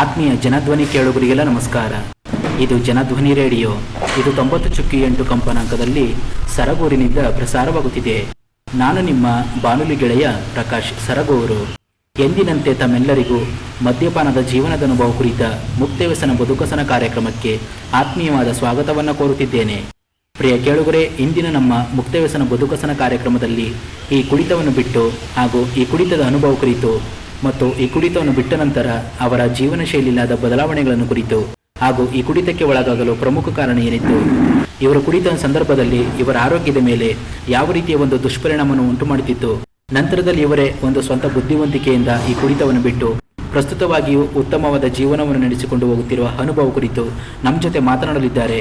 ಆತ್ಮೀಯ ಜನಧ್ವನಿ ಕೇಳುಗರಿಗೆಲ್ಲ ನಮಸ್ಕಾರ. ಇದು ಜನಧ್ವನಿ ರೇಡಿಯೋ. ಇದು 90.8 ಕಂಪನಾಂಕದಲ್ಲಿ ಸರಗೂರಿನಿಂದ ಪ್ರಸಾರವಾಗುತ್ತಿದೆ. ನಾನು ನಿಮ್ಮ ಬಾನುಲಿ ಗೆಳೆಯ ಪ್ರಕಾಶ್ ಸರಗೂರು. ಎಂದಿನಂತೆ ತಮ್ಮೆಲ್ಲರಿಗೂ ಮದ್ಯಪಾನದ ಜೀವನದ ಅನುಭವ ಕುರಿತ ಮುಕ್ತವ್ಯಸನ ಬದುಕಸನ ಕಾರ್ಯಕ್ರಮಕ್ಕೆ ಆತ್ಮೀಯವಾದ ಸ್ವಾಗತವನ್ನು ಕೋರುತ್ತಿದ್ದೇನೆ. ಪ್ರಿಯ ಕೇಳುಗರೆ, ಇಂದಿನ ನಮ್ಮ ಮುಕ್ತವ್ಯಸನ ಬದುಕಸನ ಕಾರ್ಯಕ್ರಮದಲ್ಲಿ ಈ ಕುಡಿತವನ್ನು ಬಿಟ್ಟು ಹಾಗೂ ಈ ಕುಡಿತದ ಅನುಭವ ಕುರಿತು ಮತ್ತು ಈ ಕುಡಿತವನ್ನು ಬಿಟ್ಟ ನಂತರ ಅವರ ಜೀವನ ಶೈಲಿಯಾದ ಬದಲಾವಣೆಗಳನ್ನು ಕುರಿತು ಹಾಗೂ ಈ ಕುಡಿತಕ್ಕೆ ಒಳಗಾಗಲು ಪ್ರಮುಖ ಕಾರಣ ಏನಿತ್ತು, ಇವರ ಕುಡಿತದ ಸಂದರ್ಭದಲ್ಲಿ ಇವರ ಆರೋಗ್ಯದ ಮೇಲೆ ಯಾವ ರೀತಿಯ ಒಂದು ದುಷ್ಪರಿಣಾಮವನ್ನು ಉಂಟು ಮಾಡುತ್ತಿತ್ತು, ನಂತರದಲ್ಲಿ ಇವರೇ ಒಂದು ಸ್ವಂತ ಬುದ್ಧಿವಂತಿಕೆಯಿಂದ ಈ ಕುಡಿತವನ್ನು ಬಿಟ್ಟು ಪ್ರಸ್ತುತವಾಗಿಯೂ ಉತ್ತಮವಾದ ಜೀವನವನ್ನು ನಡೆಸಿಕೊಂಡು ಹೋಗುತ್ತಿರುವ ಅನುಭವ ಕುರಿತು ನಮ್ಮ ಜೊತೆ ಮಾತನಾಡಲಿದ್ದಾರೆ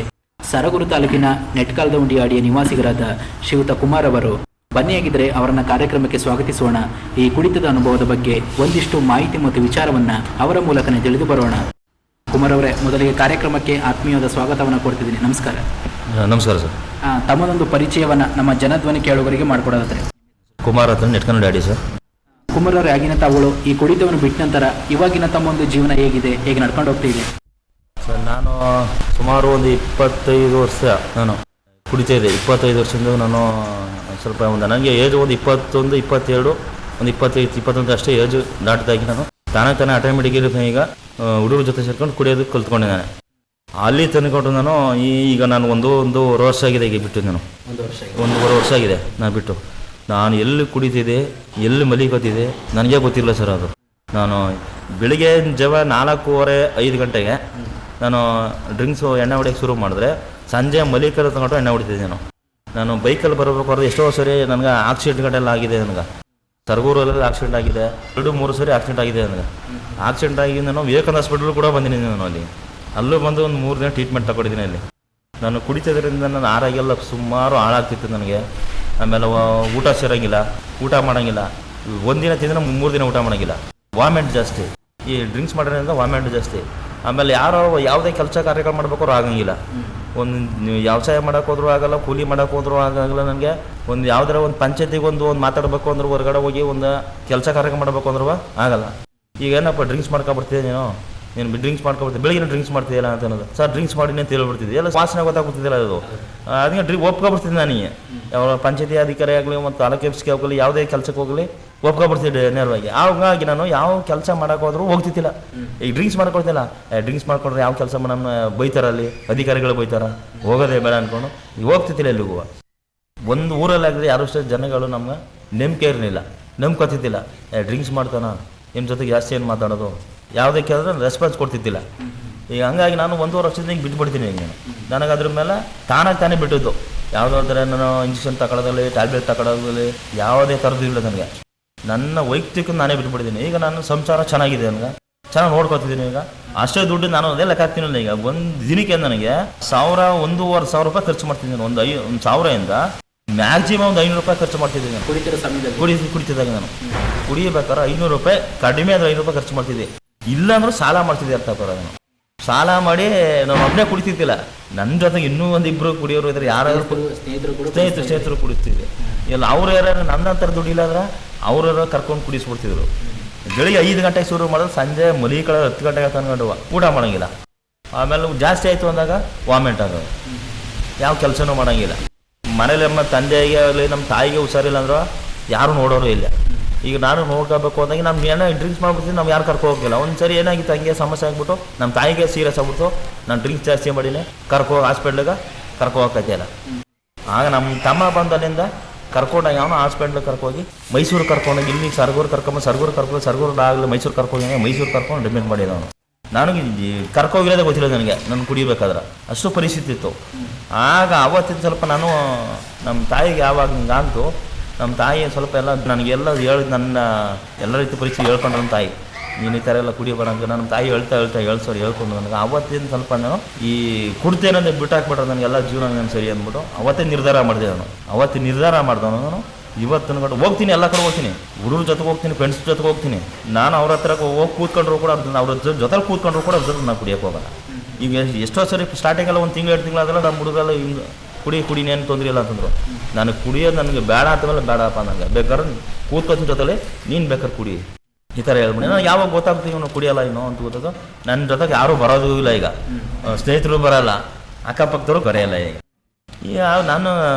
ಸರಗೂರು ತಾಲೂಕಿನ ನೆಟ್ಕಾಲದ ಉಂಡಿಯಾಡಿಯ ನಿವಾಸಿಗರಾದ ಶ್ರೀಯುತ ಕುಮಾರ್ ಅವರು. ಬನ್ನಿಯಾಗಿದ್ದರೆ ಅವರನ್ನ ಕಾರ್ಯಕ್ರಮಕ್ಕೆ ಸ್ವಾಗತಿಸೋಣ. ಈ ಕುಡಿತದ ಅನುಭವದ ಬಗ್ಗೆ ಒಂದಿಷ್ಟು ಮಾಹಿತಿ ಮತ್ತು ವಿಚಾರವನ್ನ ಅವರ ಮೂಲಕನೇ ತಿಳಿದು ಬರೋಣ. ಕುಮಾರ್ ಅವರೇ, ಮೊದಲಿಗೆ ಕಾರ್ಯಕ್ರಮಕ್ಕೆ ಆತ್ಮೀಯವಾದ ಸ್ವಾಗತವನ್ನು ಕೊಡ್ತಿದ್ದೀನಿ. ನಮಸ್ಕಾರ. ನಮಸ್ಕಾರ ಸರ್. ತಮ್ಮದೊಂದು ಪರಿಚಯವನ್ನ ನಮ್ಮ ಜನಧ್ವನಿ ಕೇಳುಗರಿಗೆ ಮಾಡಿಕೊಡೋದಾದ್ರೆ. ಕುಮಾರ್ ಅಂತ ನೆಟ್ಕಲ್ ಡ್ಯಾಡಿ ಸರ್. ಕುಮಾರ್ ಅವರೇ, ಆಗಿನ ತಾವುಗಳು ಈ ಕುಡಿತವನ್ನು ಬಿಟ್ಟ ನಂತರ ಇವಾಗಿನ ತಮ್ಮೊಂದು ಜೀವನ ಹೇಗಿದೆ, ಹೇಗೆ ನಡ್ಕೊಂಡು ಹೋಗ್ತಿದೆ? ಸರ್, ನಾನು ಸುಮಾರು ಒಂದು 25 ವರ್ಷ ನಾನು ಕುಡಿತಾ ಇದ್ದೆ. 25 ವರ್ಷದಿಂದ ನಾನು ಸ್ವಲ್ಪ ನನಗೆ ಏಜ್ ಒಂದು 21, 22, ಒಂದು 25, 21 ಅಷ್ಟೇ ಏಜ್ ದಾಟಿದಾಗಿ ನಾನು ತಾನೇ ಆಟೋಮೆಟಿಕ್ ಈಗ ಹುಡುಗರ ಜೊತೆ ಸೇರ್ಕೊಂಡು ಕುಡಿಯೋದಕ್ಕೆ ಕಲ್ತ್ಕೊಂಡೆ. ನಾನು ಅಲ್ಲಿ ತಂದುಕೊಂಡು ನಾನು ಈಗ ನಾನು ಒಂದೂವರೆ ವರ್ಷ ಆಗಿದೆ ಈಗ ಬಿಟ್ಟು. ನಾನು ಒಂದೂವರೆ ವರ್ಷ ಆಗಿದೆ ನಾನು ಬಿಟ್ಟು. ನಾನು ಎಲ್ಲಿ ಕುಡಿತಿದ್ದೆ, ಎಲ್ಲಿ ಮಲಿಕೋತಿದ್ದೆ ನನಗೆ ಗೊತ್ತಿಲ್ಲ ಸರ್. ಅದು ನಾನು ಬೆಳಿಗ್ಗೆ ಜವ 4:30, 5 ಗಂಟೆಗೆ ನಾನು ಡ್ರಿಂಕ್ಸು ಎಣ್ಣೆ ಹೊಡಿಯೋಕ್ಕೆ ಶುರು ಮಾಡಿದ್ರೆ ಸಂಜೆ ಮಲಿಕಲ್ಲಿ ತಗೊಂಡು ಎಣ್ಣೆ ಹೊಡಿತಿದ್ದೆ. ನಾನು ಬೈಕಲ್ಲಿ ಬರಬೇಕಾದ್ರೆ ಎಷ್ಟೋ ಸರಿ ನನಗೆ ಆಕ್ಸಿಡೆಂಟ್ಗಳೆಲ್ಲ ಆಗಿದೆ. ನನಗೆ ಸರಗೂರಲ್ಲಿ ಆಕ್ಸಿಡೆಂಟ್ ಆಗಿದೆ, 2-3 ಸರಿ ಆಕ್ಸಿಡೆಂಟ್ ಆಗಿದೆ. ನನಗೆ ಆಕ್ಸಿಡೆಂಟ್ ಆಗಿ ನಾನು ವಿವೇಕಾನಂದ ಹಾಸ್ಪಿಟಲ್ ಕೂಡ ಬಂದಿದ್ದೀನಿ. ನಾನು ಅಲ್ಲೂ ಬಂದು ಒಂದು 3 ದಿನ ಟ್ರೀಟ್ಮೆಂಟ್ ತಗೊಂಡಿದ್ದೀನಿ. ಅಲ್ಲಿ ನಾನು ಕುಡಿತಿದ್ರಿಂದ ನನ್ನ ಆರೋಗ್ಯ ಸುಮಾರು ಹಾಳಾಗ್ತಿತ್ತು ನನಗೆ. ಆಮೇಲೆ ಊಟ ಸೇರೋಂಗಿಲ್ಲ, ಊಟ ಮಾಡೋಂಗಿಲ್ಲ, ಒಂದಿನ ತಿಂದರೆ 3 ದಿನ ಊಟ ಮಾಡೋಂಗಿಲ್ಲ, ವಾಮಿಟ್ ಜಾಸ್ತಿ. ಈ ಡ್ರಿಂಕ್ಸ್ ಮಾಡೋದ್ರಿಂದ ವಾಮಿಟ್ ಜಾಸ್ತಿ. ಆಮೇಲೆ ಯಾವುದೇ ಕೆಲಸ ಕಾರ್ಯಕ್ರಮ ಮಾಡ್ಬೇಕಾದ್ರೂ ಆಗಂಗಿಲ್ಲ. ಒಂದು ವ್ಯವಸಾಯ ಮಾಡೋಕೆ ಹೋದ್ರೂ ಆಗಲ್ಲ, ಕೂಲಿ ಮಾಡೋಕೆ ಹೋದ್ರೂ ಆಗಲ್ಲ. ನನಗೆ ಒಂದು ಯಾವ್ದಾರ ಒಂದು ಪಂಚಾಯತಿಗೆ ಒಂದು ಮಾತಾಡಬೇಕು ಅಂದ್ರೆ, ಹೊರಗಡೆ ಹೋಗಿ ಒಂದು ಕೆಲಸ ಕಾರ್ಯಕ್ರಮ ಮಾಡಬೇಕು ಅಂದ್ರೂ ಆಗಲ್ಲ. ಈಗ ಏನಪ್ಪ ಡ್ರಿಂಕ್ಸ್ ಮಾಡ್ಕೊಬಿಡ್ತೀಯ ನೀನು ಡ್ರಿಂಕ್ಸ್ ಮಾಡ್ಕೊಬಿಡ್ತೀವಿ, ಬೆಳಿಗ್ಗೆ ಡ್ರಿಂಕ್ಸ್ ಮಾಡ್ತೀಯಲ್ಲ ಅಂತ ಅನ್ನೋದು. ಸರ್, ಡ್ರಿಂಕ್ಸ್ ಮಾಡಿ ಅಂತ ಹೇಳ್ಬಿಡ್ತಿದ್ದೆ, ಎಲ್ಲ ವಾಸನೆ ಗೊತ್ತಾಗ್ಬಿಡ್ತಿದ್ದಿಲ್ಲ. ಅದು ಅದಕ್ಕೆ ಒಪ್ಕೊಬಿಡ್ತಿದ್ದೆ ನನಗೆ. ಯಾವ ಪಂಚಾಯತಿ ಅಧಿಕಾರಿ ಆಗಲಿ ಮತ್ತು ತಾಲೂಕು ಎಫ್ಸ್ಗೆ ಹೋಗಲಿ, ಯಾವುದೇ ಕೆಲಸಕ್ಕೆ ಹೋಗಲಿ ಒಪ್ಕೊಬಿಡ್ತಿದ್ದೆ ನೇರವಾಗಿ. ಹಾಗಾಗಿ ನಾನು ಯಾವ ಕೆಲಸ ಮಾಡೋಕೆ ಹೋದ್ರೂ ಹೋಗ್ತಿದ್ದಿಲ್ಲ. ಈಗ ಡ್ರಿಂಕ್ಸ್ ಮಾಡ್ಕೊಳ್ತಿಲ್ಲ, ಡ್ರಿಂಕ್ಸ್ ಮಾಡ್ಕೊಂಡ್ರೆ ಯಾವ ಕೆಲಸ ನಮ್ಮ ಬೈತಾರಲ್ಲಿ, ಅಧಿಕಾರಿಗಳು ಬೈತಾರ, ಹೋಗೋದೇ ಬೇಡ ಅಂದ್ಕೊಂಡು ಈಗ ಹೋಗ್ತಿದ್ದಿಲ್ಲ ಎಲ್ಲಿಗೂ. ಒಂದು ಊರಲ್ಲಾಗಲಿ ಯಾರು ಅಷ್ಟೇ ಜನಗಳು ನಮ್ಗೆ ನಂಬಿಕೆ ಇರಲಿಲ್ಲ, ನಂಬ್ಕೊತಿದ್ದಿಲ್ಲ. ಡ್ರಿಂಕ್ಸ್ ಮಾಡ್ತಾನ, ನಿಮ್ಮ ಜೊತೆಗೆ ಜಾಸ್ತಿ ಏನು ಮಾತಾಡೋದು, ಯಾವುದೇ ಕೇಳಿದ್ರೆ ರೆಸ್ಪಾನ್ಸ್ ಕೊಡ್ತಿದ್ದಿಲ್ಲ. ಈಗ ಹಂಗಾಗಿ ನಾನು 1.5 ವರ್ಷದಿಂದ ಈಗ ಬಿಟ್ಬಿಡ್ತೀನಿ. ಈಗ ನನಗೆ ಅದ್ರ ಮೇಲೆ ತಾನೇ ಬಿಟ್ಟಿದ್ದು. ಯಾವುದಾದ್ರೆ ನಾನು ಇಂಜೆಕ್ಷನ್ ತಗೊಳ್ಳೋದಲ್ಲಿ, ಟ್ಯಾಬ್ಲೆಟ್ ತಗೊಳ್ಳೋದಲ್ಲಿ ಯಾವುದೇ ಥರದ್ದು ಇಲ್ಲ ನನಗೆ. ನನ್ನ ವೈಯಕ್ತಿಕ ನಾನೇ ಬಿಟ್ಬಿಡ್ತೀನಿ. ಈಗ ನಾನು ಸಂಸಾರ ಚೆನ್ನಾಗಿದೆ, ನನಗೆ ಚೆನ್ನಾಗಿ ನೋಡ್ಕೊತಿದ್ದೀನಿ. ಈಗ ಅಷ್ಟೇ ದುಡ್ಡು ನಾನು ಅದೇ ಲೆಕ್ಕ ಹಾಕ್ತೀನಲ್ಲ. ಈಗ ಒಂದು ದಿನಕ್ಕೆ ನನಗೆ 1,500 ರೂಪಾಯಿ ಖರ್ಚು ಮಾಡ್ತಿದ್ದೀನಿ. ಒಂದು 1,000ಇಂದ ಮ್ಯಾಕ್ಸಿಮಮ್ ಒಂದು 500 ರೂಪಾಯಿ ಖರ್ಚು ಮಾಡ್ತಿದ್ದೀನಿ. ಕುಡಿತಿರೋ ಸಮಯದಲ್ಲಿ ಕುಡಿತಿದ್ದಾಗ ನಾನು ಕುಡಿಯಬೇಕಾದ್ರೆ 500 ರೂಪಾಯಿ, ಕಡಿಮೆ ಆದರೆ 500 ರೂಪಾಯಿ ಖರ್ಚು ಮಾಡ್ತಿದ್ದೆ. ಇಲ್ಲಾಂದ್ರೂ ಸಾಲ ಮಾಡ್ತಿದ್ದೆ. ಅರ್ಥ ಬರೋದು, ನಾನು ಸಾಲ ಮಾಡಿ ನಾನು ಒಬ್ಬನೇ ಕುಡಿತಿದ್ದಿಲ್ಲ. ನನ್ನ ಜೊತೆಗೆ ಇನ್ನೂ 1-2 ಕುಡಿಯೋರು ಇದ್ರೆ, ಯಾರಾದ್ರೂ ಸ್ನೇಹಿತರು ಕುಡಿಸ್ತಿದ್ದೆ. ಇಲ್ಲ ಅವ್ರು ಯಾರು ನನ್ನಂತರ ದುಡ್ಡಿಲ್ಲ ಅಂದ್ರೆ ಅವ್ರ ಕರ್ಕೊಂಡು ಕುಡಿಸ್ಬಿಡ್ತಿದ್ರು. ಬೆಳಿಗ್ಗೆ 5 ಗಂಟೆಗೆ ಶುರು ಮಾಡಿದ್ರೆ ಸಂಜೆ ಮಲಿಕಳ 10 ಗಂಟೆಗೆ ತಂದ್ಕೊಂಡು ಊಟ ಮಾಡೋಂಗಿಲ್ಲ. ಆಮೇಲೆ ಜಾಸ್ತಿ ಆಯಿತು ಅಂದಾಗ ವಾಮಿಟ್ ಆಗೋದು, ಯಾವ ಕೆಲಸನೂ ಮಾಡೋಂಗಿಲ್ಲ. ಮನೇಲಿ ನಮ್ಮ ತಂದೆಗೆ ಆಗಲಿ ನಮ್ಮ ತಾಯಿಗೆ ಹುಷಾರಿಲ್ಲ ಅಂದ್ರೆ ಯಾರು ನೋಡೋರು ಇಲ್ಲ. ಈಗ ನಾನು ನೋಡ್ಕೋಬೇಕು ಅಂದಾಗ ನಮ್ಗೆ ಏನೋ ಡ್ರಿಂಕ್ಸ್ ಮಾಡ್ಬಿಡ್ತೀನಿ, ನಾವು ಯಾರು ಕರ್ಕೊ ಹೋಗಿಲ್ಲ. ಒಂದು ಸರಿ ಏನಾಗಿತ್ತು, ಹಂಗೆ ಸಮಸ್ಯೆ ಆಗ್ಬಿಟ್ಟು ನಮ್ಮ ತಾಯಿಗೆ ಸೀರಿಯಸ್ ಆಗ್ಬಿಟ್ಟು ನಾನು ಡ್ರಿಂಕ್ಸ್ ಜಾಸ್ತಿ ಮಾಡೀನಿ, ಹಾಸ್ಪಿಟ್ಲಿಗೆ ಹೋಗಕತ್ತಿಲ್ಲ. ಆಗ ನಮ್ಮ ತಮ್ಮ ಬಂದಲ್ಲಿಂದ ಕರ್ಕೊಂಡಾಗ ಅವನು ಹಾಸ್ಪಿಟ್ಲಿಗೆ ಕರ್ಕೋಗಿ ಮೈಸೂರು ಕರ್ಕೊಂಡೋಗಿ, ಇಲ್ಲಿ ಸರಗೂರು ಆಗಲಿ ಮೈಸೂರು ಕರ್ಕೊಂಡು ಡಿಮೆಂಟ್ ಮಾಡಿದ ಅವನು. ನನಗೆ ಕರ್ಕೋಗಿರೋದೇ ಗೊತ್ತಿಲ್ಲ ನನಗೆ, ನಾನು ಕುಡಿಬೇಕಾದ್ರೆ ಅಷ್ಟು ಪರಿಸ್ಥಿತಿ ಇತ್ತು. ಆಗ ಅವತ್ತಿನ ಸ್ವಲ್ಪ ನಾನು ನಮ್ಮ ತಾಯಿಗೆ ಯಾವಾಗ ಹಿಂಗಾಂತು, ನಮ್ಮ ತಾಯಿ ಸ್ವಲ್ಪ ಎಲ್ಲ ನನಗೆಲ್ಲ ನನ್ನ ಎಲ್ಲ ರೀತಿ ಪರಿಸ್ಥಿತಿ ಹೇಳ್ಕೊಂಡ್ರು. ನಮ್ಮ ತಾಯಿ, ನೀನು ಈ ಥರ ಎಲ್ಲ ಕುಡಿಯಬೇಡ ಅಂತ ನಮ್ಮ ತಾಯಿ ಹೇಳ್ಕೊಂಡು ನನಗೆ ಅವತ್ತಿನ ಸ್ವಲ್ಪ ನಾನು ಈ ಕುಡ್ತೇನಂದ್ರೆ ಬಿಟ್ಟಾಕ್ಬಿಟ್ರೆ ನನಗೆಲ್ಲ ಜೀವನ ನಾನು ಸರಿ ಅಂದ್ಬಿಟ್ಟು ಅವತ್ತೇ ನಿರ್ಧಾರ ಮಾಡಿದೆ. ನಾನು ಇವತ್ತು ಹೋಗ್ತೀನಿ, ಎಲ್ಲ ಕಡೆ ಹೋಗ್ತೀನಿ, ಹುಡುಗರ ಜೊತೆಗೆ ಹೋಗ್ತೀನಿ, ಫ್ರೆಂಡ್ಸ್ ಜೊತೆಗೆ ಹೋಗ್ತೀನಿ. ನಾನು ಅವ್ರ ಹತ್ರ ಹೋಗಿ ಕೂತ್ಕೊಂಡ್ರು ಕೂಡ ಅವ್ರ ಜೊತೆಲಿ ಕೂತ್ಕೊಂಡ್ರು ಕೂಡ ನಾನು ಕುಡಿಯೋಕೆ ಹೋಗಲ್ಲ. ಈಗ ಎಷ್ಟೋ ಸರಿ ಸ್ಟಾರ್ಟಿಂಗೆಲ್ಲ 1 ತಿಂಗಳು 2 ತಿಂಗಳಾದ್ರೆ ನಮ್ಮ ಹುಡುಗರೆಲ್ಲ ಹಿಂಗೆ ಕುಡಿಯೇನು ತೊಂದರೆ ಇಲ್ಲ ಅಂತಂದ್ರು. ನಾನು ಕುಡಿಯೋದು ನನಗೆ ಬೇಡ ಅಂತಮೇಲೆ ಬೇಡಪ್ಪ, ನನಗೆ ಬೇಕಾದ್ರೆ ಕೂತ್ಕೋತೀನಿ ಜೊತೆಲಿ, ನೀನು ಬೇಕಾದ್ರೆ ಕುಡಿ, ಈ ಥರ ಹೇಳ್ಬಿಡಿ. ನಾನು ಯಾವಾಗ ಗೊತ್ತಾಗ್ತೀವಿ ಇವನು ಕುಡಿಯಲ್ಲ ಇನ್ನೂ ಅಂತ ಗೊತ್ತಾಗ ನನ್ನ ಜೊತೆಗೆ ಯಾರೂ ಬರೋದೂ ಇಲ್ಲ ಈಗ, ಸ್ನೇಹಿತರು ಬರೋಲ್ಲ, ಅಕ್ಕಪಕ್ಕದವರು ಕರೆಯಲ್ಲ ಈಗ ನಾನು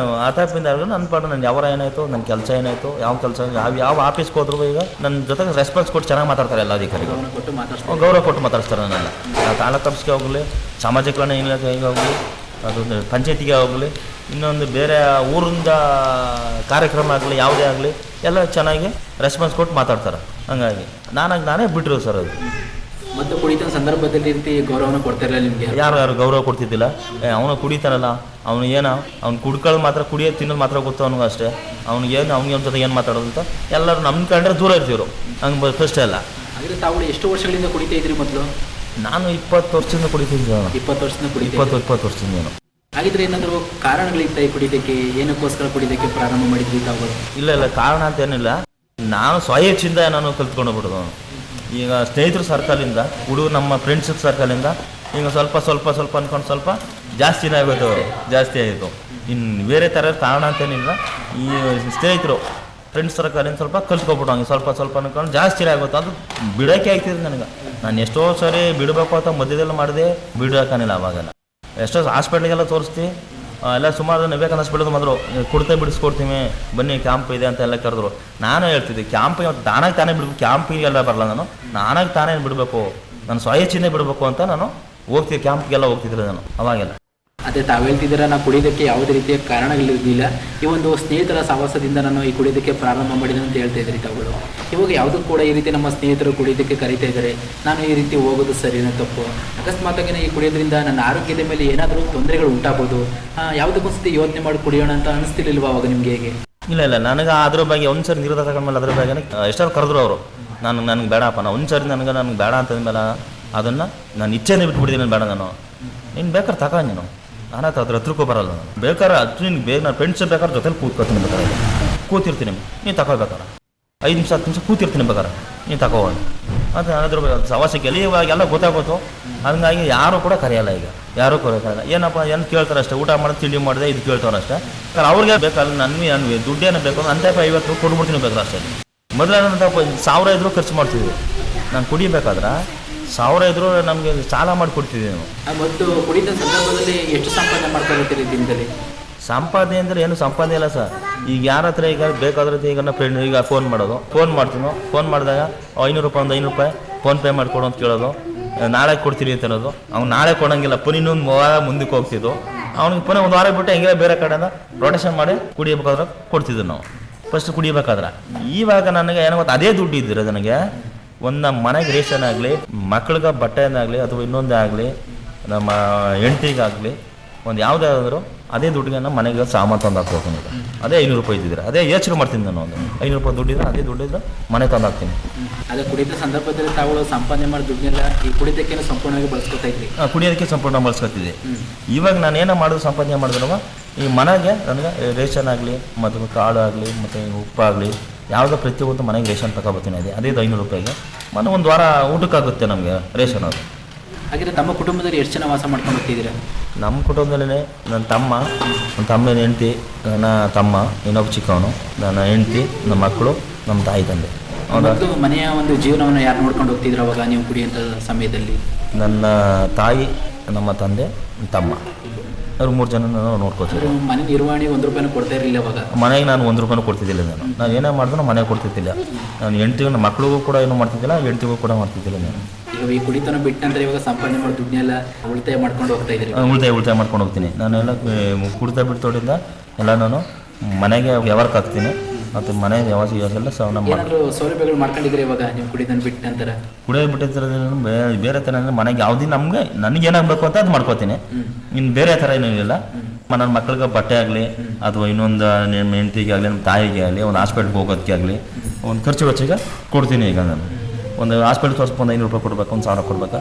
ಆತಾಪಿಂದ ನನ್ನ ಪಾಡು ನನ್ನ ಯಾವ ಏನಾಯಿತು, ನನ್ನ ಕೆಲಸ ಏನಾಯಿತು, ಯಾವ ಕೆಲಸ ಯಾವ ಆಫೀಸ್ಗೆ ಹೋದ್ರು ಈಗ ನನ್ನ ಜೊತೆಗೆ ರೆಸ್ಪಾನ್ಸ್ ಕೊಟ್ಟು ಚೆನ್ನಾಗಿ ಮಾತಾಡ್ತಾರೆ ಎಲ್ಲ ಅಧಿಕಾರಿಗಳು, ಗೌರವ ಕೊಟ್ಟು ಮಾತಾಡ್ತಾರೆ ನನ್ನೆಲ್ಲ. ತಾಲೂಕು ಆಫೀಸ್ಗೆ ಹೋಗಲಿ, ಸಾಮಾಜಿಕ ಕಲ್ಯಾಣ ಇಲಾಖೆಗೆ ಹೋಗಲಿ, ಅದೊಂದು ಪಂಚಾಯತಿಗೆ ಹೋಗಲಿ, ಇನ್ನೊಂದು ಬೇರೆ ಊರಿಂದ ಕಾರ್ಯಕ್ರಮ ಆಗಲಿ ಯಾವುದೇ ಆಗಲಿ ಎಲ್ಲ ಚೆನ್ನಾಗಿ ರೆಸ್ಪಾನ್ಸ್ ಕೊಟ್ಟು ಮಾತಾಡ್ತಾರೆ. ಹಂಗಾಗಿ ನಾನೇ ಬಿಟ್ಟರು ಸರ್ ಅದು. ಮತ್ತು ಕುಡಿತ ಸಂದರ್ಭದಲ್ಲಿ ರೀತಿ ಗೌರವನ ಕೊಡ್ತಾ ಇರಲಿಲ್ಲ ನಿಮಗೆ? ಯಾರು ಗೌರವ ಕೊಡ್ತಿದ್ದಿಲ್ಲ. ಅವನು ಕುಡಿತಾನಲ್ಲ, ಅವನು ಏನೋ ಅವ್ನು ಕುಡ್ಕೊಳ್ಳೋದು ಮಾತ್ರ, ಕುಡಿಯೋದು ತಿನ್ನೋದು ಮಾತ್ರ ಗೊತ್ತು ಅವ್ನಿಗೆ ಅಷ್ಟೇ. ಅವ್ನಿಗೆ ಅವ್ನ ಜೊತೆ ಏನು ಮಾತಾಡೋದು ಅಂತ ಎಲ್ಲರೂ ನಮ್ಮ ಕಂಡ್ರೆ ದೂರ ಇರ್ತೀವ್ರು. ಹಂಗೆ ಫಸ್ಟ್ ಎಲ್ಲ. ಹಾಗಾದರೆ ತಾವು ಎಷ್ಟು ವರ್ಷಗಳಿಂದ ಕುಡಿತಾ ಇದ್ರಿ ಮೊದಲು? ನಾನು 20 ವರ್ಷದಿಂದ ಕುಡಿತಿದ್ದೆ. 20 ವರ್ಷದಿಂದ ಕುಡಿತಾ? 20 ವರ್ಷದಿಂದ. ಏನು ಹಾಗಿದ್ರೆ ಏನಾದರೂ ಕಾರಣಗಳಿತ್ತ ಈ ಕುಡಿಯೋದಕ್ಕೆ? ಏನಕ್ಕೋಸ್ಕರ ಕುಡಿಯೋದಕ್ಕೆ ಪ್ರಾರಂಭ ಮಾಡಿದ್ವಿ ತಾವುಗಳು? ಇಲ್ಲ ಕಾರಣ ಅಂತ ಏನಿಲ್ಲ, ನಾನು ಸ್ವಇಚ್ಛೆಯಿಂದ ನಾನು ಕಲ್ತ್ಕೊಂಡು ಬಿಡೋದು. ಈಗ ಸ್ನೇಹಿತರ ಸರ್ಕಲಿಂದ, ಹುಡುಗರು ನಮ್ಮ ಫ್ರೆಂಡ್ಸ್ ಸರ್ಕಲಿಂದ ಈಗ ಸ್ವಲ್ಪ ಅಂದ್ಕೊಂಡು ಸ್ವಲ್ಪ ಜಾಸ್ತಿನೇ ಆಗೋದು, ಜಾಸ್ತಿ ಆಯಿತು. ಇನ್ನು ಬೇರೆ ಥರ ಕಾರಣ ಅಂತೇನಿಲ್ಲ, ಈ ಸ್ನೇಹಿತರು ಫ್ರೆಂಡ್ಸ್ ಸರ್ಕಲಿಂದ ಸ್ವಲ್ಪ ಕಲ್ತ್ಕೊಬಿಟ್ಟು ಹಂಗೆ ಸ್ವಲ್ಪ ಅಂದ್ಕೊಂಡು ಜಾಸ್ತಿನೇ ಆಗುತ್ತೆ. ಅದು ಬಿಡೋಕ್ಕೆ ಆಗ್ತಿದೆ ನನಗೆ. ನಾನು ಎಷ್ಟೋ ಸರಿ ಬಿಡಬೇಕು ಅಂತ ಮಧ್ಯದೆಲ್ಲ ಮಾಡಿದೆ, ಬಿಡೋಕ್ಕಾನಿಲ್ಲ. ಅವಾಗೆಲ್ಲ ಎಷ್ಟೋ ಹಾಸ್ಪಿಟ್ಲಿಗೆಲ್ಲ ತೋರಿಸ್ತಿ, ಎಲ್ಲ ಸುಮಾರು ವಿವೇಕಾನಂದ ಹಾಸ್ಪಿಟಲ್ ಬಂದರು, ಕುಡ್ತಾ ಬಿಡಿಸ್ಕೊಡ್ತೀವಿ ಬನ್ನಿ, ಕ್ಯಾಂಪ್ ಇದೆ ಅಂತ ಎಲ್ಲ ಕರೆದ್ರು. ನಾನು ಹೇಳ್ತಿದ್ದೆ ಕ್ಯಾಂಪ್ ತಾನಾಗಿ ತಾನೇ ಬಿಡಬೇಕು, ಕ್ಯಾಂಪಿಗೆಲ್ಲ ಬರಲ್ಲ, ನಾನಾಗಿ ತಾನೇ ಬಿಡಬೇಕು, ನಾನು ಸ್ವಇಚ್ಛೆಯಿಂದ ಬಿಡಬೇಕು ಅಂತ ನಾನು ಹೋಗ್ತಿದ್ದೆ, ಕ್ಯಾಂಪ್ಗೆಲ್ಲ ಹೋಗ್ತಿದ್ದೆ ನಾನು ಅವಾಗೆಲ್ಲ. ಅದೇ ತಾವು ಹೇಳ್ತಿದ್ದೀರಾ, ನಾನು ಕುಡಿಯೋದಕ್ಕೆ ಯಾವುದೇ ರೀತಿಯ ಕಾರಣಗಳಿರಲಿಲ್ಲ, ಈ ಒಂದು ಸ್ನೇಹಿತರ ಸಹವಾಸದಿಂದ ನಾನು ಈ ಕುಡಿಯೋದಕ್ಕೆ ಪ್ರಾರಂಭ ಮಾಡಿದೆ ಅಂತ ಹೇಳ್ತಾ ಇದ್ರಿ ತಾವುಗಳು. ಇವಾಗ ಯಾವುದೂ ಕೂಡ ಈ ರೀತಿ ನಮ್ಮ ಸ್ನೇಹಿತರು ಕುಡಿಯೋದಕ್ಕೆ ಕರೀತಾ ಇದ್ದಾರೆ, ನಾನು ಈ ರೀತಿ ಹೋಗೋದು ಸರಿನೋ ತಪ್ಪು? ಅಕಸ್ಮಾತಾಗಿ ಈ ಕುಡಿಯೋದ್ರಿಂದ ನನ್ನ ಆರೋಗ್ಯದ ಮೇಲೆ ಏನಾದರೂ ತೊಂದರೆಗಳು ಉಂಟಾಗ್ಬೋದು, ಯಾವುದಕ್ಕೊಂದ್ಸತಿ ಯೋಚನೆ ಮಾಡಿ ಕುಡಿಯೋಣ ಅಂತ ಅನಿಸ್ತಿರ್ಲಿಲ್ವ ಅವಾಗ ನಿಮಗೆ? ಹೇಗೆ? ಇಲ್ಲ ನನಗೆ ಅದ್ರ ಬಗ್ಗೆ ಒಂದು ಸರಿ ನಿರ್ಧಾರ ತಗೊಂಡ್ಮೇಲೆ ಅದ್ರ ಬಗ್ಗೆ ಎಷ್ಟಾದ್ರು ಕರೆದ್ರು ಅವರು, ನನಗೆ ಬೇಡಪ್ಪ, ನಾನು ಒಂದು ಸರಿ ನನಗೆ ಬೇಡ ಅಂತಂದ್ಮೇಲೆ ಅದನ್ನು ನಾನು ಇಚ್ಛೆನೇ ಬಿಟ್ಬಿಡ್ತೀನಿ. ಬೇಡ, ನೀನು ಬೇಕಾದ್ರೆ ತಗೋ, ನೀನು ನಾನು ಅದ್ರ ಹತ್ರಕ್ಕೂ ಬರಲ್ಲ. ನಾನು ಬೇಕಾದ್ರೆ ಅದು ನಿನ್ಗೆ ಬೇಗ ನಾನು ಫ್ರೆಂಡ್ಸ್ ಬೇಕಾದ್ರೆ ಜೊತೆಲಿ ಕೂತ್ಕೊತೀನಿ, ಬೇಕಾದ್ರೆ ಕೂತಿರ್ತೀನಿ, ನೀನು ತಗೋಬೇಕಾರೆ 5 ನಿಮಿಷ 10 ನಿಮಿಷ ಕೂತಿರ್ತೀನಿ, ಬೇಕಾರೆ ನೀನು ತಗೋಣ. ಅದು ಅದ್ರ ಸವಾಸಕ್ಕೆ ಇವಾಗೆಲ್ಲ ಗೊತ್ತಾಗೋದು. ಹಂಗಾಗಿ ಯಾರೂ ಕೂಡ ಕರೆಯಲ್ಲ ಈಗ, ಯಾರೂ ಕರೆಯೋಲ್ಲ. ಏನಪ್ಪ ಏನು ಕೇಳ್ತಾರೆ ಅಷ್ಟೇ, ಊಟ ಮಾಡೋದು ತಿಂಡಿ ಮಾಡಿದೆ ಇದು ಕೇಳ್ತಾರೆ ಅಷ್ಟೇ. ಅವ್ರಿಗೆ ಬೇಕಲ್ಲ, ನನಗೆ ದುಡ್ಡೇನು ಬೇಕು, ನನ್ನ ಟೈಪ್ 50 ಕೊಟ್ಬಿಡ್ತೀನಿ ಬೇಕಾದ್ರೆ ಅಷ್ಟೇ. ಮೊದಲೇನಂತ 1000 ಇದ್ರೂ ಖರ್ಚು ಮಾಡ್ತಿದ್ವಿ, ನಾನು ಕುಡಿಬೇಕಾದ್ರೆ 1000 ಇದ್ರೂ ನಮಗೆ ಸಾಲ ಮಾಡಿ ಕೊಡ್ತಿದ್ವಿ ನಾವು. ಮತ್ತು ಕುಡಿದ ಸಂದರ್ಭದಲ್ಲಿ ಎಷ್ಟು ಸಂಪಾದನೆ ಮಾಡ್ಕೊಳ್ತೀರಿ ದಿನದಲ್ಲಿ? ಸಂಪಾದನೆ ಅಂದರೆ ಏನು ಸಂಪಾದನೆ ಇಲ್ಲ ಸರ್. ಈಗ ಯಾರ ಹತ್ರ ಈಗ ಬೇಕಾದ್ರೆ ಈಗ ನನ್ನ ಫ್ರೆಂಡ್ ಈಗ ಫೋನ್ ಮಾಡ್ತೀನೋ, ಫೋನ್ ಮಾಡಿದಾಗ 500 ರೂಪಾಯಿ, ಒಂದು 500 ರೂಪಾಯಿ ಫೋನ್ಪೇ ಮಾಡಿಕೊಡು ಅಂತ ಕೇಳೋದು, ನಾಳೆ ಕೊಡ್ತೀರಿ ಅಂತ ಹೇಳೋದು. ಅವ್ನು ನಾಳೆ ಕೊಡೋಂಗಿಲ್ಲ, ಪುನಃ ಇನ್ನೊಂದು ವಾರ ಮುಂದಕ್ಕೆ ಹೋಗ್ತಿದ್ದು, ಅವ್ನಿಗೆ ಪುನಃ ಒಂದು ವಾರ ಬಿಟ್ಟು ಹೆಂಗೆ ಬೇರೆ ಕಡೆಯಿಂದ ರೊಟೇಷನ್ ಮಾಡಿ ಕುಡಿಯಬೇಕಾದ್ರೆ ಕೊಡ್ತಿದ್ವಿ ನಾವು ಫಸ್ಟ್ ಕುಡಿಬೇಕಾದ್ರೆ. ಇವಾಗ ನನಗೆ ಏನೋ ಗೊತ್ತು, ಅದೇ ದುಡ್ಡು ಇದ್ದಿರೋ ನನಗೆ ಒಂದು ನಮ್ಮ ಮನೆಗೆ ರೇಷನ್ ಆಗಲಿ, ಮಕ್ಳಿಗೆ ಬಟ್ಟೆನಾಗಲಿ, ಅಥವಾ ಇನ್ನೊಂದೇ ಆಗಲಿ, ನಮ್ಮ ಹೆಂಡ್ತಿಗಾಗಲಿ, ಒಂದು ಯಾವುದೇ ಆದರೂ ಅದೇ ದುಡ್ಡಿಗೆ ನಮ್ಮ ಮನೆಗೆ ಸಾಮಾನು ತಂದು ಹಾಕ್ಬೇಕು. ಅದೇ 500 ರೂಪಾಯಿ ಇದ್ದಿದ್ರೆ ಅದೇ ಯೋಚನೆ ಮಾಡ್ತೀನಿ ನಾನು. ಒಂದು 500 ರೂಪಾಯಿ ದುಡ್ಡಿದ್ರೆ ಅದೇ ದುಡ್ಡಿದ್ರೆ ಮನೆ ತಂದು ಹಾಕ್ತೀನಿ. ಅದೇ ಕುಡಿದ ಸಂದರ್ಭದಲ್ಲಿ ತಾವು ಸಂಪಾದನೆ ಮಾಡಿ ದುಡ್ಡನ್ನೆಲ್ಲ ಈ ಕುಡಿದಕ್ಕೆ ಸಂಪೂರ್ಣವಾಗಿ ಬಳಸ್ಕೊತಾ ಇದ್ರಿ? ಕುಡಿಯೋದಕ್ಕೆ ಸಂಪೂರ್ಣ ಬಳಸ್ಕೊತಿದ್ದೆ. ಇವಾಗ ನಾನು ಏನೋ ಮಾಡೋದು ಸಂಪಾದನೆ ಮಾಡಿದ್ರು ಈ ಮನೆಗೆ ನನಗೆ ರೇಷನ್ ಆಗಲಿ, ಮತ್ತು ಕಾಳು ಆಗಲಿ, ಮತ್ತು ಉಪ್ಪಾಗಲಿ, ಯಾವುದೋ ಪ್ರತಿಯೊಂದು ಮನೆಗೆ ರೇಷನ್ ತಗೊಬರ್ತೀನಿ. ಅದೇ 500 ರೂಪಾಯಿಗೆ ಮತ್ತು ಒಂದು ವಾರ ಊಟಕ್ಕಾಗುತ್ತೆ ನಮಗೆ ರೇಷನ್. ಅದು ಹಾಗಿದ್ರೆ ತಮ್ಮ ಕುಟುಂಬದಲ್ಲಿ ಎಷ್ಟು ಜನ ವಾಸ ಮಾಡ್ಕೊಂಡು ಹೋಗ್ತಿದ್ದೀರಾ? ನಮ್ಮ ಕುಟುಂಬದಲ್ಲೇ ನನ್ನ ತಮ್ಮನ ಹೆಂಡತಿ, ನನ್ನ ತಮ್ಮ, ಇನ್ನೊಬ್ಬ ಚಿಕ್ಕವನು, ನನ್ನ ಹೆಂಡತಿ, ನಮ್ಮ ಮಕ್ಕಳು, ನಮ್ಮ ತಾಯಿ ತಂದೆ. ಮತ್ತು ಮನೆಯ ಒಂದು ಜೀವನವನ್ನು ಯಾರು ನೋಡ್ಕೊಂಡು ಹೋಗ್ತಿದ್ರು ಅವಾಗ ನೀವು ಕುಡಿಯುವಂಥ ಸಮಯದಲ್ಲಿ? ನನ್ನ ತಾಯಿ, ನಮ್ಮ ತಂದೆ, ತಮ್ಮ, ಅವ್ರು 3 ಜನ ನೋಡ್ಕೋತೀವಿ. ಮನೆ ನಿರ್ವಹಣೆ 1 ರೂಪಾಯಿನೂ ಕೊಡ್ತಾ ಇರಲಿಲ್ಲ ಅವಾಗ? ಮನೆಗೆ ನಾನು 1 ರೂಪಾಯಿನೂ ಕೊಡ್ತಿದ್ದಿಲ್ಲ. ನಾನು ಏನೇ ಮಾಡಿದ್ರು ಮನೆಗೆ ಕೊಡ್ತಿದ್ದಿಲ್ಲ. ನಾನು ಹೆಂಡತಿಗೂ, ನಮ್ಮ ಮಕ್ಳಿಗೂ ಕೂಡ ಏನೂ ಮಾಡ್ತಿದ್ದಿಲ್ಲ, ಹೆಂಡತಿಗೂ ಕೂಡ ಮಾಡ್ತಿದ್ದಿಲ್ಲ ನಾನು. ಈಗ ಈ ಕುಡಿತನ ಬಿಟ್ಟಂದ್ರೆ ಇವಾಗ ಸಂಪಾದನೆ ಮಾಡಿ ದುಡ್ಡನ್ನೆಲ್ಲ ಉಳಿತಾಯ ಮಾಡ್ಕೊಂಡು ಹೋಗ್ತಾ ಇದ್ದೀರಿ? ಉಳಿತಾಯ ಮಾಡ್ಕೊಂಡು ಹೋಗ್ತೀನಿ. ನಾನು ಎಲ್ಲ ಕುಡಿತಾ ಬಿಡ್ತೋಡಿಂದ ಎಲ್ಲ ನಾನು ಮನೆಗೆ ವ್ಯವಹಾರಕ್ಕೆ ಹಾಕ್ತೀನಿ, ಮತ್ತು ಮನೆ ಎಲ್ಲ ಏನಾದರೂ ಸೌಲಭ್ಯಗಳು ಮಾಡ್ಕೊಂಡಿದ್ರೆ ಇವಾಗ ನೀವು ಕುಡಿದನ್ನು ಬಿಟ್ಟ ನಂತರ? ಕುಡಿಯೋದು ಬಿಟ್ಟಿದ್ರೆ ಬೇರೆ ಥರ ಅಂದರೆ ಮನೆಗೆ ಯಾವುದೇ ನನಗೆ ಏನಾಗಬೇಕು ಅಂತ ಅದು ಮಾಡ್ಕೋತೀನಿ. ಇನ್ನು ಬೇರೆ ಥರ ಏನೂ ಇಲ್ಲ. ನನ್ನ ಮಕ್ಕಳಿಗೆ ಬಟ್ಟೆ ಆಗಲಿ, ಅಥವಾ ಇನ್ನೊಂದು ನಿಮ್ಮ ಹೆಂಡತಿಗೆ ಆಗಲಿ, ನಮ್ಮ ತಾಯಿಗೆ ಆಗಲಿ, ಒಂದು ಹಾಸ್ಪಿಟ್ಲ್ಗೆ ಹೋಗೋದಕ್ಕೆ ಆಗಲಿ, ಒಂದು ಖರ್ಚು ವೆಚ್ಚಗೆ ಕೊಡ್ತೀನಿ. ಈಗ ನಾನು ಒಂದು ಹಾಸ್ಪಿಟ್ಲ್ ತೋರಿಸ್ಕೊಂಡು 500 ರೂಪಾಯಿ ಕೊಡ್ಬೇಕು, ಒಂದು 1000 ಕೊಡ್ಬೇಕಾ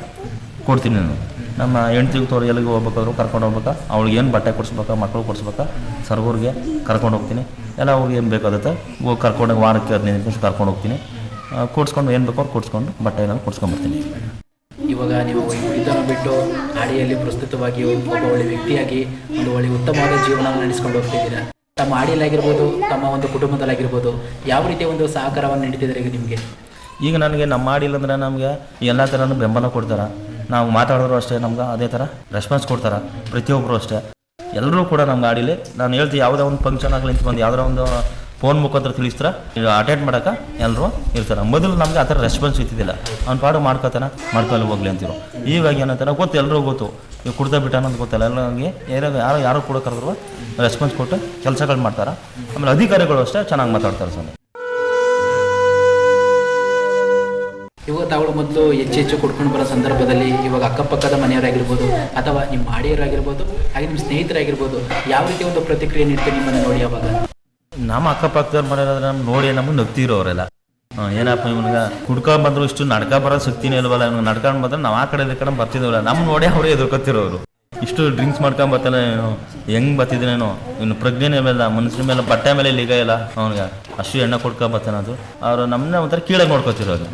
ಕೊಡ್ತೀನಿ ನಾನು. ನಮ್ಮ ಹೆಂಡ್ತಿಗೆ ಎಲ್ಲಿಗೆ ಹೋಗ್ಬೇಕಾದ್ರು ಕರ್ಕೊಂಡು ಹೋಗ್ಬೇಕಾ, ಅವ್ಳಿಗೆ ಏನು ಬಟ್ಟೆ ಕೊಡಿಸ್ಬೇಕಾ, ಮಕ್ಕಳು ಕೊಡಿಸ್ಬೇಕಾ, ಸರ್ಗೂರಿಗೆ ಕರ್ಕೊಂಡು ಹೋಗ್ತೀನಿ. ಎಲ್ಲ ಅವ್ರಿಗೆ ಏನು ಬೇಕಾಗುತ್ತೆ ಹೋಗಿ ಕರ್ಕೊಂಡೋಗಿ ವಾರಕ್ಕೆ 15 ನಿಮಿಷ ಕರ್ಕೊಂಡು ಹೋಗ್ತೀನಿ. ಕೊಡಿಸ್ಕೊಂಡು ಏನು ಬೇಕೋ ಅವ್ರು ಕೊಡಿಸ್ಕೊಂಡು ಬಟ್ಟೆ ಎಲ್ಲ ಕೊಡಿಸ್ಕೊಂಡ್ಬರ್ತೀನಿ. ಇವಾಗ ನೀವು ಕುಡಿತನ ಬಿಟ್ಟು ಹಾಡಿಯಲ್ಲಿ ಪ್ರಸ್ತುತವಾಗಿ ಒಬ್ಬ ಒಳ್ಳೆ ವ್ಯಕ್ತಿಯಾಗಿ ಒಂದು ಒಳ್ಳೆ ಉತ್ತಮವಾದ ಜೀವನವನ್ನು ನಡೆಸ್ಕೊಂಡು ಹೋಗ್ತಿದ್ದೀರಾ. ತಮ್ಮ ಹಾಡಿಯಲ್ಲಾಗಿರ್ಬೋದು, ತಮ್ಮ ಒಂದು ಕುಟುಂಬದಲ್ಲಾಗಿರ್ಬೋದು, ಯಾವ ರೀತಿಯ ಒಂದು ಸಹಕಾರವನ್ನು ನೀಡ್ತಿದ್ದಾರೆ ಈಗ ನಿಮಗೆ? ಈಗ ನನಗೆ ನಮ್ಮ ಮಾಡಿಲ್ಲ ಅಂದರೆ ನಮಗೆ ಎಲ್ಲ ಥರನೂ ಬೆಂಬಲ ಕೊಡ್ತಾರೆ. ನಾವು ಮಾತಾಡಿದ್ರು ಅಷ್ಟೇ ನಮ್ಗೆ ಅದೇ ಥರ ರೆಸ್ಪಾನ್ಸ್ ಕೊಡ್ತಾರೆ. ಪ್ರತಿಯೊಬ್ಬರು ಅಷ್ಟೇ ಎಲ್ಲರೂ ಕೂಡ ನಮ್ಗೆ ಆಡಿಲಿ ನಾನು ಹೇಳ್ತೀವಿ ಯಾವುದೋ ಒಂದು ಫಂಕ್ಷನ್ ಆಗಲಿ ಅಂತ ಬಂದು ಯಾವುದೋ ಒಂದು ಫೋನ್ ಮುಖಾಂತರ ತಿಳಿಸ್ತಾರೆ ಅಟೆಂಡ್ ಮಾಡೋಕೆ ಎಲ್ಲರೂ ಇರ್ತಾರೆ. ಮೊದಲು ನಮಗೆ ಆ ಥರ ರೆಸ್ಪಾನ್ಸ್ ಇರ್ತಿದ್ದಿಲ್ಲ. ಅವ್ನು ಪಾಡು ಮಾಡ್ಕೊತಾನೆ ಮಾಡ್ಕೊಳ್ಳಿ ಹೋಗ್ಲಿ ಅಂತಿರು. ಇವಾಗ ಏನಂತಾರೆ ಗೊತ್ತು ಎಲ್ಲರೂ ಗೊತ್ತು ಈಗ ಕುಡ್ತಾ ಬಿಟ್ಟ ಅನ್ನೋದು ಗೊತ್ತಲ್ಲ ಎಲ್ಲರಿಗೆ ಯಾರು ಕೂಡ ಕರೆದ್ರು ರೆಸ್ಪಾನ್ಸ್ ಕೊಟ್ಟು ಕೆಲಸಗಳು ಮಾಡ್ತಾರೆ. ಆಮೇಲೆ ಅಧಿಕಾರಿಗಳು ಅಷ್ಟೇ ಚೆನ್ನಾಗಿ ಮಾತಾಡ್ತಾರೆ ಸರ್. ಇವಾಗ ತಾವು ಮೊದಲು ಹೆಚ್ಚು ಕುಡ್ಕೊಂಡು ಬರೋ ಸಂದರ್ಭದಲ್ಲಿ ಇವಾಗ ಅಕ್ಕಪಕ್ಕದ ಮನೆಯವರಾಗಿರ್ಬೋದು ಅಥವಾ ನಿಮ್ಮ ಆಡಿಯರಾಗಿರ್ಬೋದು ಹಾಗೆ ನಿಮ್ಮ ಸ್ನೇಹಿತರಾಗಿರ್ಬೋದು ಯಾವ ರೀತಿ ಒಂದು ಪ್ರತಿಕ್ರಿಯೆ ನೀಡ್ತೀವಿ ನಿಮ್ಮನ್ನು ನೋಡಿ ಅವಾಗ? ನಮ್ಮ ಅಕ್ಕಪಕ್ಕದವ್ರು ಮಾಡೋದ್ರೆ ನಮ್ಗೆ ನೋಡಿ ನಮಗೆ ನಗ್ತಿರೋ ಅವರೆಲ್ಲ. ಏನಪ್ಪ ಇವನಿಗೆ ಕುಡ್ಕೊಂಡು ಬಂದ್ರು ಇಷ್ಟು ನಡ್ಕ ಬರೋ ಶಕ್ತಿನೇ ಇಲ್ವಲ್ಲ, ಇವ್ನಿಗೆ ನಡ್ಕೊಂಡು ಬಂದ್ರೆ ನಾವು ಆ ಕಡೆ ಈ ಕಡೆ ಬರ್ತಿದ್ವಲ್ಲ ನಮ್ಮ ನೋಡಿ ಅವರೇ ಎದುರ್ಕೊತಿರೋರು. ಇಷ್ಟು ಡ್ರಿಂಕ್ಸ್ ಮಾಡ್ಕೊಂಡು ಬರ್ತಾನೆ ಹೆಂಗೆ ಬರ್ತಿದ್ದೇನೇನೋ ಇನ್ನು ಪ್ರಜ್ಞೆನೇ ಮೇಲೆ ಮನುಷ್ಯನ ಮೇಲೆ ಬಟ್ಟೆ ಮೇಲೆ ಲಿಗ ಇಲ್ಲ ಅವ್ನಿಗೆ ಅಷ್ಟು ಎಣ್ಣೆ ಕೊಡ್ಕೊಂಡು ಬರ್ತಾನೆ. ಅದು ಅವರು ನಮ್ಮನ್ನ ಒಂಥರ ಕೀಳಾಗಿ ನೋಡ್ಕೊತಿರೋದು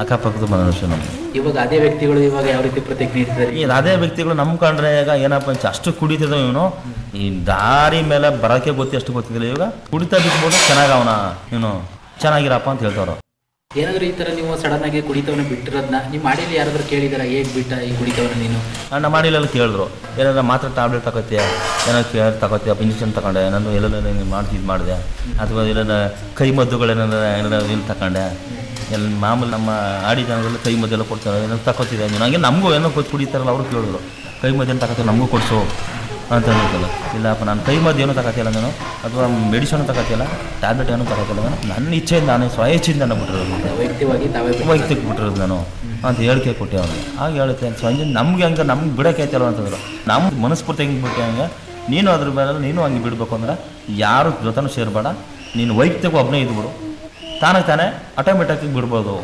ಅಕ್ಕಪಕ್ಕದ ಮನುಷ್ಯ ನಮಗೆ. ಇವಾಗ ಅದೇ ವ್ಯಕ್ತಿಗಳು ಇವಾಗ ಯಾವ ರೀತಿ ಪ್ರತಿಕ್ರಿಯೆ ನೀಡ್ತಾರೆ? ಈಗ ಅದೇ ವ್ಯಕ್ತಿಗಳು ನಮ್ಮ ಕಂಡ್ರೆ ಈಗ ಏನಪ್ಪ ಅಷ್ಟು ಕುಡಿತಿದ್ದ ಇವನು ಈ ದಾರಿ ಮೇಲೆ ಬರೋಕ್ಕೆ ಅಷ್ಟು ಗೊತ್ತಿದ್ದಿಲ್ಲ. ಇವಾಗ ಕುಡಿತಾ ಬಿಟ್ಬಿಟ್ಟು ಚೆನ್ನಾಗಿ ಅವನ ಇವನು ಚೆನ್ನಾಗಿರಪ್ಪ ಅಂತ ಹೇಳ್ತಾವ್ರು. ಏನಾದರೂ ಈ ಥರ ನೀವು ಸಡನ್ ಆಗಿ ಕುಡಿತವನ್ನ ಬಿಟ್ಟಿರೋದನ್ನ ನಿಮ್ಮ ಮಾಡಿಲಿ ಯಾರಾದ್ರೂ ಕೇಳಿದಾರ ಹೇಗೆ ಬಿಟ್ಟ ಈ ಕುಡಿತವನ್ನ ನೀನು? ನಮ್ಮ ಮಾಡಿಲೆಲ್ಲ ಕೇಳಿದ್ರು ಏನಾದ್ರು ಮಾತ್ರ ಟ್ಯಾಬ್ಲೆಟ್ ತಗೋತೀಯ ಏನಾದ್ರು ಕೇರ್ ತಗೋತೀಯ ಇಂಜೆಕ್ಷನ್ ತಗೊಂಡೆ ನಾನು ಎಲ್ಲೆಲ್ಲ ಇದು ಮಾಡಿದೆ ಅಥವಾ ಏನಾರ ಕೈ ಮದ್ದುಗಳೇನಾರ ಇಲ್ಲಿ ತಗೊಂಡೆ ಎಲ್ಲ ಮಾಮೂಲಿ ನಮ್ಮ ಆಡಿ ಜನಗಳೆಲ್ಲ ಕೈ ಮದ್ದೆಲ್ಲ ಕೊಡ್ತಾರೆ ಏನಾದ್ರು ತಗೋತಿದ್ದೆ ನೀನು ಹಂಗೆ ನಮಗೂ ಏನೋ ಕುಡಿತಾರಲ್ಲ ಅವರು ಕೇಳಿದ್ರು ಕೈ ಮದ್ದೇನು ತಗೋತೀವಿ ನಮಗೂ ಕೊಡಿಸು ಅಂತ ಹೇಳ್ತಲ್ಲ. ಇಲ್ಲಪ್ಪ ನಾನು ಕೈ ಮದ್ದು ಏನೂ ತಗೋತಿಲ್ಲ ನಾನು ಅಥವಾ ಮೆಡಿಸನ್ ತಗೋತಿಲ್ಲ ಟ್ಯಾಬ್ಲೆಟ್ ಏನೂ ತಗೋತಿಲ್ಲ ನಾನು ನನ್ನ ಇಚ್ಛೆಯಿಂದ ನಾನು ಸ್ವಇಚ್ಛೆಯಿಂದ ನಾನು ಬಿಟ್ಟಿರೋದು ವೈಯಕ್ತಿಕ ಬಿಟ್ಟಿರೋದು ನಾನು ಅಂತ ಹೇಳಿಕೆ ಕೊಟ್ಟೆ ಅವನು. ಹಾಗೆ ಹೇಳುತ್ತೆ ಸಂಜೆ ನಮಗೆ ಹಂಗೆ ನಮ್ಗೆ ಬಿಡೋಕೆ ಆಯ್ತಲ್ಲ ಅಂತಂದ್ರು ನಮ್ಮ ಮನಸ್ಫೂರ್ತಿ ಹೆಂಗೆ ಬಿಟ್ಟೆ ಹಂಗೆ ನೀನು ಅದ್ರ ಮೇಲೆ ನೀನು ಹಂಗೆ ಬಿಡಬೇಕು ಅಂದ್ರೆ ಯಾರು ಜೊತೆನೂ ಸೇರಬೇಡ ನೀನು ವೈಯಕ್ತಿಕ ಒಬ್ಬನೇ ಇದ್ಬಿಡು ತಾನೇ ಆಟೋಮೆಟಿಕ್ಕಾಗಿ ಬಿಡ್ಬೋದು.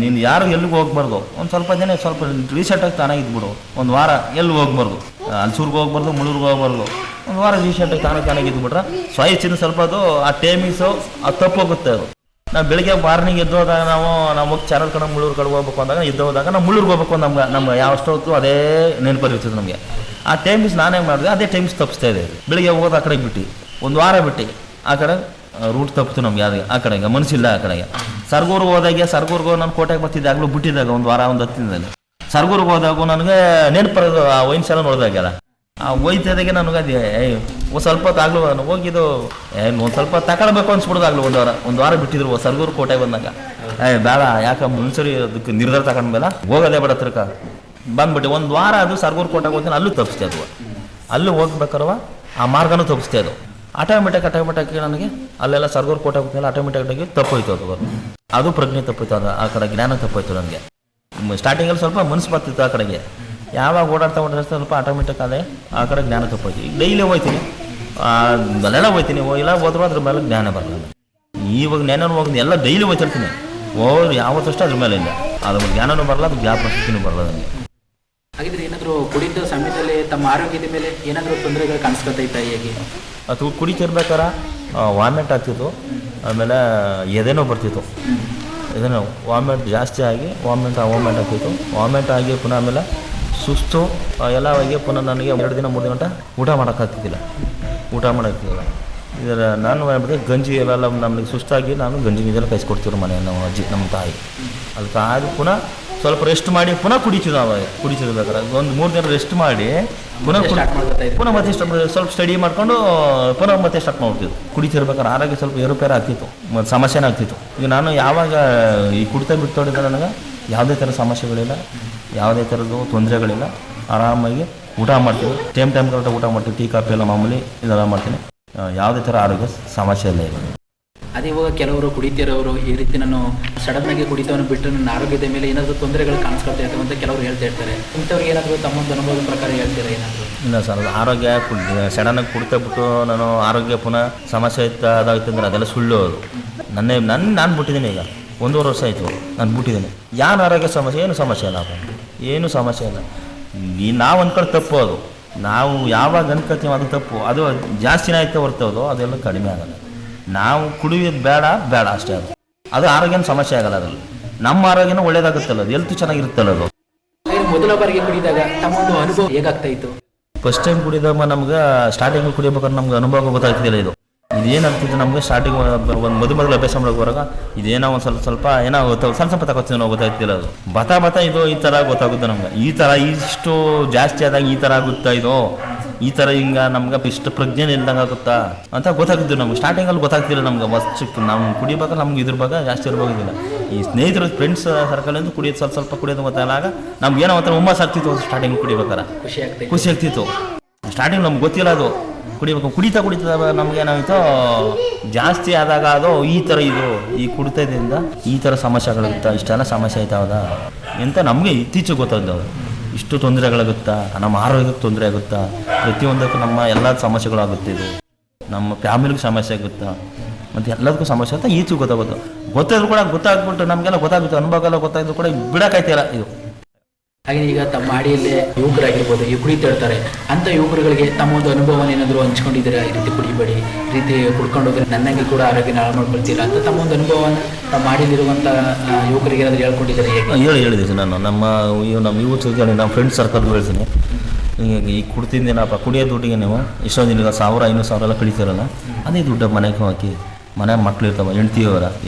ನೀನು ಯಾರು ಎಲ್ಲಿಗೆ ಹೋಗ್ಬಾರ್ದು ಒಂದು ಸ್ವಲ್ಪ ದಿನ ಸ್ವಲ್ಪ ರೀಸೆಂಟಾಗಿ ತಾನೇ ಇದ್ಬಿಡು. ಒಂದು ವಾರ ಎಲ್ಲಿ ಹೋಗ್ಬಾರ್ದು ಹಲ್ಸೂರ್ಗೆ ಹೋಗ್ಬಾರ್ದು ಮುಳ್ಳೂರ್ಗೆ ಹೋಗ್ಬಾರ್ದು ಒಂದು ವಾರ ರೀಸೆಂಟಾಗಿ ತಾನೇ ಇದ್ಬಿಟ್ರೆ ಸ್ವಇಚ್ಛೆನ ಸ್ವಲ್ಪ ಅದು ಆ ಟೈಮಿಂಗ್ಸು ಅದು ತಪ್ಪೋಗುತ್ತೆ. ಅದು ನಾವು ಬೆಳಿಗ್ಗೆ ಮಾರ್ನಿಂಗ್ ಎದ್ದೋದಾಗ ನಾವು ಹೋಗಿ ಚಾನಲ್ ಕಡೆ ಮುಳ್ಳೂರು ಕಡೆ ಹೋಗ್ಬೇಕು ಅಂದಾಗ ಎದ್ದೋದಾಗ ನಾವು ಮುಳ್ಳೂರ್ಗೆ ಹೋಗ್ಬೇಕು ನಮ್ಗೆ ಯಾವಷ್ಟೊತ್ತು ಅದೇ ನೆನಪರಿರ್ತದೆ ನಮಗೆ. ಆ ಟೈಮಿಂಗ್ಸ್ ನಾನೇ ಮಾಡಿದೆ ಅದೇ ಟೈಮಿಂಗ್ಸ್ ತಪ್ಪಿಸ್ತಾ ಇದೆ. ಬೆಳಿಗ್ಗೆ ಹೋಗೋದು ಆ ಕಡೆಗೆ ಬಿಟ್ಟು ಒಂದು ವಾರ ಬಿಟ್ಟು ಆ ಕಡೆ ರೂಟ್ ತಪ್ಪಿತು ನಮ್ಗೆ ಯಾರಿಗೆ ಆ ಕಡೆಗೆ ಮನಸ್ಸಿಲ್ಲ. ಆ ಕಡೆಗೆ ಸರ್ಗೂರ್ಗೆ ಹೋದಾಗೆ ಸರ್ಗೂರ್ಗೆ ನಾನು ಕೋಟೆಗೆ ಬರ್ತಿದ್ದೆ ಆಗಲೂ ಬಿಟ್ಟಿದ್ದಾಗ ಒಂದು ವಾರ ಒಂದು 10 ದಿನದಲ್ಲಿ ಸರ್ಗೂರ್ಗೆ ಹೋದಾಗ ನನಗೆ ನೆನಪರೋದು ಆ ವೈನ್ಸ್ ಎಲ್ಲ ನೋಡಿದಾಗೆಲ್ಲ ಆ ಒಯ್ತಿದಾಗೆ ನನಗೆ ಅದೇ ಒಂದು ಸ್ವಲ್ಪ ಹೊತ್ತಾಗ್ಲೂ ನಾನು ಹೋಗಿದ್ದು ಒಂದು ಸ್ವಲ್ಪ ತಗೊಳ್ಬೇಕು ಅನ್ಸ್ಬಿಡೋದಾಗ್ಲು ಒಂದು ವಾರ ಬಿಟ್ಟಿದ್ರು ಸರ್ಗೂರು ಕೋಟೆಗೆ ಬಂದಾಗ ಬೇಡ ಯಾಕೆ ಮುನ್ಸರಿ ಅದಕ್ಕೆ ನಿರ್ಧಾರ ತಗೊಂಡ್ಮೇಲೆ ಹೋಗೋದೇ ಬೇಡ ಹತ್ರಕ್ಕೆ ಬಂದ್ಬಿಟ್ಟು ಒಂದು ವಾರ ಅದು ಸರ್ಗೂರು ಕೋಟೆಗೆ ಹೋಗ್ತೀನಿ ಅಲ್ಲೂ ತಪ್ಪಿಸ್ತೆ ಅದು ಅಲ್ಲೂ ಹೋಗ್ಬೇಕಾರವ ಆ ಮಾರ್ಗನೂ ತಪ್ಪಿಸ್ತೆ ಅದು ಆಟೋಮೆಟಿಕ್ ನನಗೆ ಅಲ್ಲೆಲ್ಲ ಸರ್ಗೂರು ಕೋಟೆ ಹೋಗ್ತಿಲ್ಲ ಆಟೋಮೆಟಿಕ್ಕಾಗಿ ತಪ್ಪೋಯ್ತು ಅದು ಪ್ರಜ್ಞೆ ತಪ್ಪೋಯ್ತು. ಅದು ಆ ಕಡೆ ಜ್ಞಾನ ತಪ್ಪೋಯ್ತು ನನಗೆ. ಸ್ಟಾರ್ಟಿಂಗಲ್ಲಿ ಸ್ವಲ್ಪ ಮನಸ್ಸು ಬರ್ತಿತ್ತು ಆ ಕಡೆಗೆ ಯಾವಾಗ ಓಡಾಡ್ತಾ ಸ್ವಲ್ಪ ಆಟೋಮೆಟಿಕ್ ಅದೇ ಆ ಕಡೆ ಜ್ಞಾನ ತಪ್ಪೋಯ್ತು. ಈಗ ಡೈಲಿ ಹೋಗ್ತೀನಿ ಅಲ್ಲೆಲ್ಲ ಹೋಗ್ತೀನಿ ಇಲ್ಲ ಹೋದ್ರು ಅದ್ರ ಮೇಲೆ ಜ್ಞಾನ ಬರಲ್ಲ. ಇವಾಗ ಜ್ಞಾನನೂ ಹೋಗಿ ಎಲ್ಲ ಡೈಲಿ ಹೋಗ್ತಿರ್ತೀನಿ ಯಾವತ್ತಷ್ಟು ಅದ್ರ ಮೇಲೆ ಇಲ್ಲ ಅದ್ರ ಜ್ಞಾನನೂ ಬರಲ್ಲ ಅದು ಜ್ಞಾಪಕನೂ ಬರಲ್ಲ ನನಗೆ. ಹಾಗಿದ್ರೆ ಏನಾದರೂ ಕುಡಿದ ಸಮಯದಲ್ಲಿ ತಮ್ಮ ಆರೋಗ್ಯದ ಮೇಲೆ ಏನಾದರೂ ತೊಂದರೆಗಳು ಕಾಣಿಸ್ಕೊತೈತಾ ಹೇಗೆ? ಅದು ಕುಡಿತಿರ್ಬೇಕಾರೆ ವಾಮಿಟ್ ಆಗ್ತಿತ್ತು ಆಮೇಲೆ ಎದೆನೋ ಬರ್ತಿತ್ತು ಎದೆನೋ ವಾಮಿಟ್ ಜಾಸ್ತಿ ಆಗಿ ವಾಮಿಟ್ ಆಗ್ತಿತ್ತು. ವಾಮಿಟ್ ಆಗಿ ಪುನಃ ಆಮೇಲೆ ಸುಸ್ತು ಎಲ್ಲ ಆಗಿ ಪುನಃ ನನಗೆ 2 ದಿನ 3 ಗಂಟೆ ಊಟ ಮಾಡೋಕ್ಕಾಗ್ತಿದ್ದಿಲ್ಲ. ಇದರ ನಾನು ಮಾಡಿಬಿಟ್ಟು ಗಂಜಿ ಎಲ್ಲ ನಮಗೆ ಸುಸ್ತಾಗಿ ನಾನು ಗಂಜಿ ನೀರೆಲ್ಲ ಕೈಸ್ಕೊಡ್ತಿದ್ರು ಮನೆ ನಮ್ಮ ಅಜ್ಜಿ ನಮ್ಮ ತಾಯಿ. ಅದು ಕಾದು ಪುನಃ ಸ್ವಲ್ಪ ರೆಸ್ಟ್ ಮಾಡಿ ಪುನಃ ಕುಡಿತಿರ್ಬೇಕಾರೆ ಒಂದು 3 ದಿನ ರೆಸ್ಟ್ ಮಾಡಿ ಪುನಃ ಮತ್ತೆ ಸ್ವಲ್ಪ ಸ್ಟಡಿ ಮಾಡ್ಕೊಂಡು ಪುನಃ ಮತ್ತೆ ಸ್ಟಾರ್ಟ್ ಮಾಡ್ತಿದ್ದು. ಕುಡಿತಿರ್ಬೇಕಾದ್ರೆ ಆರೋಗ್ಯ ಸ್ವಲ್ಪ ಏರುಪೇರು ಆಗ್ತಿತ್ತು ಮತ್ತು ಸಮಸ್ಯೆನೇ ಆಗ್ತಿತ್ತು. ಈಗ ನಾನು ಯಾವಾಗ ಈ ಕುಡಿತ ಬಿಟ್ಟೋಡಿದ್ರೆ ನನಗೆ ಯಾವುದೇ ಥರ ಸಮಸ್ಯೆಗಳಿಲ್ಲ ಯಾವುದೇ ಥರದ್ದು ತೊಂದರೆಗಳಿಲ್ಲ. ಆರಾಮಾಗಿ ಊಟ ಮಾಡ್ತೀವಿ ಟೈಮ್ ಕರೆಕ್ಟಾಗಿ ಊಟ ಮಾಡ್ತೀವಿ ಟೀ ಕಾಫಿ ಎಲ್ಲ ಮಾಮೂಲಿ ಇದೆಲ್ಲ ಮಾಡ್ತೀನಿ. ಯಾವುದೇ ಥರ ಆರೋಗ್ಯ ಸಮಸ್ಯೆ ಇಲ್ಲ ಇಲ್ಲ. ಅದೇ ಇವಾಗ ಕೆಲವರು ಕುಡಿತಿರೋರು ಈ ರೀತಿ ನಾನು ಸಡನ್ನಾಗಿ ಕುಡಿತವನ್ನು ಬಿಟ್ಟು ನನ್ನ ಆರೋಗ್ಯದ ಮೇಲೆ ಏನಾದರೂ ತೊಂದರೆಗಳು ಕಾಣಿಸ್ಕೊಳ್ತಾ ಇರ್ತವೆ ಅಂತ ಕೆಲವರು ಹೇಳ್ತಾ ಇರ್ತಾರೆ. ಇಂಥವ್ರಿಗೆ ಏನಾದರೂ ತಮ್ಮೊಂದು ಅನುಭವದ ಪ್ರಕಾರ ಹೇಳ್ತೀರಾ ಏನಾದರೂ? ಇಲ್ಲ ಸರ್ ಅದು ಆರೋಗ್ಯ ಸಡನ್ನಾಗಿ ಕುಡಿತಾ ಬಿಟ್ಟು ನಾನು ಆರೋಗ್ಯ ಪುನಃ ಸಮಸ್ಯೆ ಅದಾಯ್ತು ಅಂದ್ರೆ ಅದೆಲ್ಲ ಸುಳ್ಳು. ಅದು ನಾನು ಬಿಟ್ಟಿದ್ದೀನಿ. ಈಗ 1.5 ವರ್ಷ ಆಯಿತು ನಾನು ಬಿಟ್ಟಿದ್ದೀನಿ. ಯಾರು ಆರೋಗ್ಯ ಸಮಸ್ಯೆ ಏನು ಸಮಸ್ಯೆ ಇಲ್ಲ ಏನು ಸಮಸ್ಯೆ ಇಲ್ಲ. ನಾವು ಅಂದ್ಕೊಂಡು ತಪ್ಪು ಅದು ನಾವು ಯಾವಾಗ ಅನ್ಕೊಳ್ತೀವಿ ಅದು ತಪ್ಪು. ಅದು ಜಾಸ್ತಿನೇ ಆಯ್ತು ಹೊರ್ತೋದು ಅದೆಲ್ಲ ಕಡಿಮೆ ಆಗಲ್ಲ. ನಾವು ಕುಡಿಯೋದು ಬೇಡ ಅಷ್ಟೇ. ಅದು ಆರೋಗ್ಯನ ಸಮಸ್ಯೆ ಆಗಲ್ಲ. ಅದರಲ್ಲಿ ನಮ್ಮ ಆರೋಗ್ಯನೂ ಒಳ್ಳೇದಾಗುತ್ತಲ್ಲ ಅದು ಹೆಲ್ತ್ ಚೆನ್ನಾಗಿರುತ್ತಲ್ಲ. ಅದು ಮೊದಲ ಬಾರಿಗೆ ಕುಡಿದಾಗ ತಮ್ಮೊಂದು ಅನುಭವ ಹೇಗಾಗ್ತಾ ಇತ್ತು? ಫಸ್ಟ್ ಟೈಮ್ ಕುಡಿದಾಗ ನಮ್ಗೆ ಸ್ಟಾರ್ಟಿಂಗಲ್ಲಿ ಕುಡಿಬೇಕಾದ್ರೆ ನಮ್ಗೆ ಅನುಭವ ಗೊತ್ತಾಗ್ತಿದ್ದಿಲ್ಲ. ಇದು ಇದೇನಾಗ್ತಿತ್ತು ನಮಗೆ ಸ್ಟಾರ್ಟಿಂಗ್ ಒಂದು ಮೊದಲು ಅಭ್ಯಾಸ ಮಾಡೋಕೆ ಬರುವಾಗ ಇದೇನೋ ಒಂದು ಸ್ವಲ್ಪ ಏನೋ ಸ್ವಲ್ಪ ತಗೋತೀವಿ ನಾವು ಗೊತ್ತಾಗ್ತಿಲ್ಲ ಅದು ಬತಾ ಇದು ಈ ಥರ ಗೊತ್ತಾಗುತ್ತೆ ನಮ್ಗೆ ಈ ಥರ ಇಷ್ಟು ಜಾಸ್ತಿ ಆದಾಗ ಈ ಥರ ಆಗುತ್ತಾ ಇದು ಈ ಥರ ಹಿಂಗೆ ನಮ್ಗೆ ಇಷ್ಟು ಪ್ರಜ್ಞೆ ಇಲ್ದಂಗೆ ಆಗುತ್ತಾ ಅಂತ ಗೊತ್ತಾಗ್ತಿದ್ದು ನಮ್ಗೆ ಸ್ಟಾರ್ಟಿಂಗಲ್ಲಿ ಗೊತ್ತಾಗ್ತಿಲ್ಲ ನಮ್ಗೆ ಚಿಕ್ಕ ನಾವು ಕುಡಿಬೇಕಾದ್ರೆ ನಮ್ಗೆ ಇದ್ರ ಬಗ್ಗೆ ಜಾಸ್ತಿ ಇರಬೋದಿಲ್ಲ ಈ ಸ್ನೇಹಿತರು ಫ್ರೆಂಡ್ಸ್ ಸರ್ಕಲಿಂದ ಕುಡಿಯೋದು ಸ್ವಲ್ಪ ಕುಡಿಯೋದು ಗೊತ್ತಾಗ ನಮ್ಗೆ ಏನೋ ಒಂಥರ ಹುಮ್ಮಸ್ ಆಗ್ತಿತ್ತು ಸ್ಟಾರ್ಟಿಂಗ್ ಕುಡಿಬೇಕಾರೆ ಖುಷಿ ಆಗ್ತಿತ್ತು ಸ್ಟಾರ್ಟಿಂಗ್ ನಮ್ಗೆ ಗೊತ್ತಿಲ್ಲ ಅದು ಕುಡಿಬೇಕು ಕುಡಿತಾ ನಮ್ಗೆ ಏನಾಯಿತು ಜಾಸ್ತಿ ಆದಾಗ ಅದು ಈ ಥರ ಇದು ಈ ಕುಡಿತದಿಂದ ಈ ಥರ ಸಮಸ್ಯೆಗಳಾಗುತ್ತಾ ಇಷ್ಟೆಲ್ಲ ಸಮಸ್ಯೆ ಆಯ್ತಾವದ ಅಂತ ನಮಗೆ ಇತ್ತೀಚೆಗೆ ಗೊತ್ತಾಗ್ತವೆ ಇಷ್ಟು ತೊಂದರೆಗಳಾಗುತ್ತಾ ನಮ್ಮ ಆರೋಗ್ಯಕ್ಕೆ ತೊಂದರೆ ಆಗುತ್ತಾ ಪ್ರತಿಯೊಂದಕ್ಕೂ ನಮ್ಮ ಎಲ್ಲ ಸಮಸ್ಯೆಗಳಾಗುತ್ತೆ ಇದು ನಮ್ಮ ಫ್ಯಾಮಿಲಿಗೆ ಸಮಸ್ಯೆ ಆಗುತ್ತಾ ಮತ್ತು ಎಲ್ಲದಕ್ಕೂ ಸಮಸ್ಯೆ ಅಂತ ಈಚೆಗೆ ಗೊತ್ತಾದ್ರು ಕೂಡ ಗೊತ್ತಾಗ್ಬಿಟ್ಟು ನಮಗೆಲ್ಲ ಗೊತ್ತಾಗುತ್ತೆ ಅನುಭವ ಎಲ್ಲ ಗೊತ್ತಾಗಿದ್ರು ಕೂಡ ಬಿಡೋಕ್ಕಾಯ್ತಿಲ್ಲ ಇದು ಹಾಗೆ ಈಗ ತಮ್ಮ ಹಾಡಿಯಲ್ಲೇ ಯುವಕರಾಗಿರ್ಬೋದು ಈ ಕುಡಿತಾ ಇರ್ತಾರೆ ಅಂಥ ಯುವಕರುಗಳಿಗೆ ತಮ್ಮ ಒಂದು ಅನುಭವನ ಏನಾದರೂ ಹಂಚ್ಕೊಂಡಿದ್ದೀರಾ ಈ ರೀತಿ ಕುಡಿಬೇಡಿ ಈ ರೀತಿ ಕುಡ್ಕೊಂಡು ಹೋದ್ರೆ ನನ್ನಂಗೆ ಕೂಡ ಆರೋಗ್ಯನ ಹಾಳು ಮಾಡ್ಕೊಳ್ತೀರಾ ಅಂತ ತಮ್ಮ ಒಂದು ಅನುಭವನ ತಮ್ಮ ಹಾಡಿಯಲ್ಲಿರುವಂಥ ಯುವಕರಿಗೆ ಏನಾದರೂ ಹೇಳ್ಕೊಂಡಿದ್ದಾರೆ ಹೇಳಿದೆ ನಾನು ನಮ್ಮ ಯುವಕ ನಮ್ಮ ಫ್ರೆಂಡ್ಸ್ ಸರ್ಕಲ್ ಹೇಳ್ತೀನಿ ಈಗ ಕುಡ್ತಿದ್ದೇನಪ್ಪ ಕುಡಿಯೋ ದುಡ್ಡಿಗೆ ನೀವು ಎಷ್ಟೊಂದು ದಿನ 1000-500 ಎಲ್ಲ ಕಳೀತಾರಲ್ಲ ಅದೇ ದುಡ್ಡು ಮನೆಗೆ ಹಾಕಿ ಮನೆ ಮಕ್ಳು ಇರ್ತಾವೆ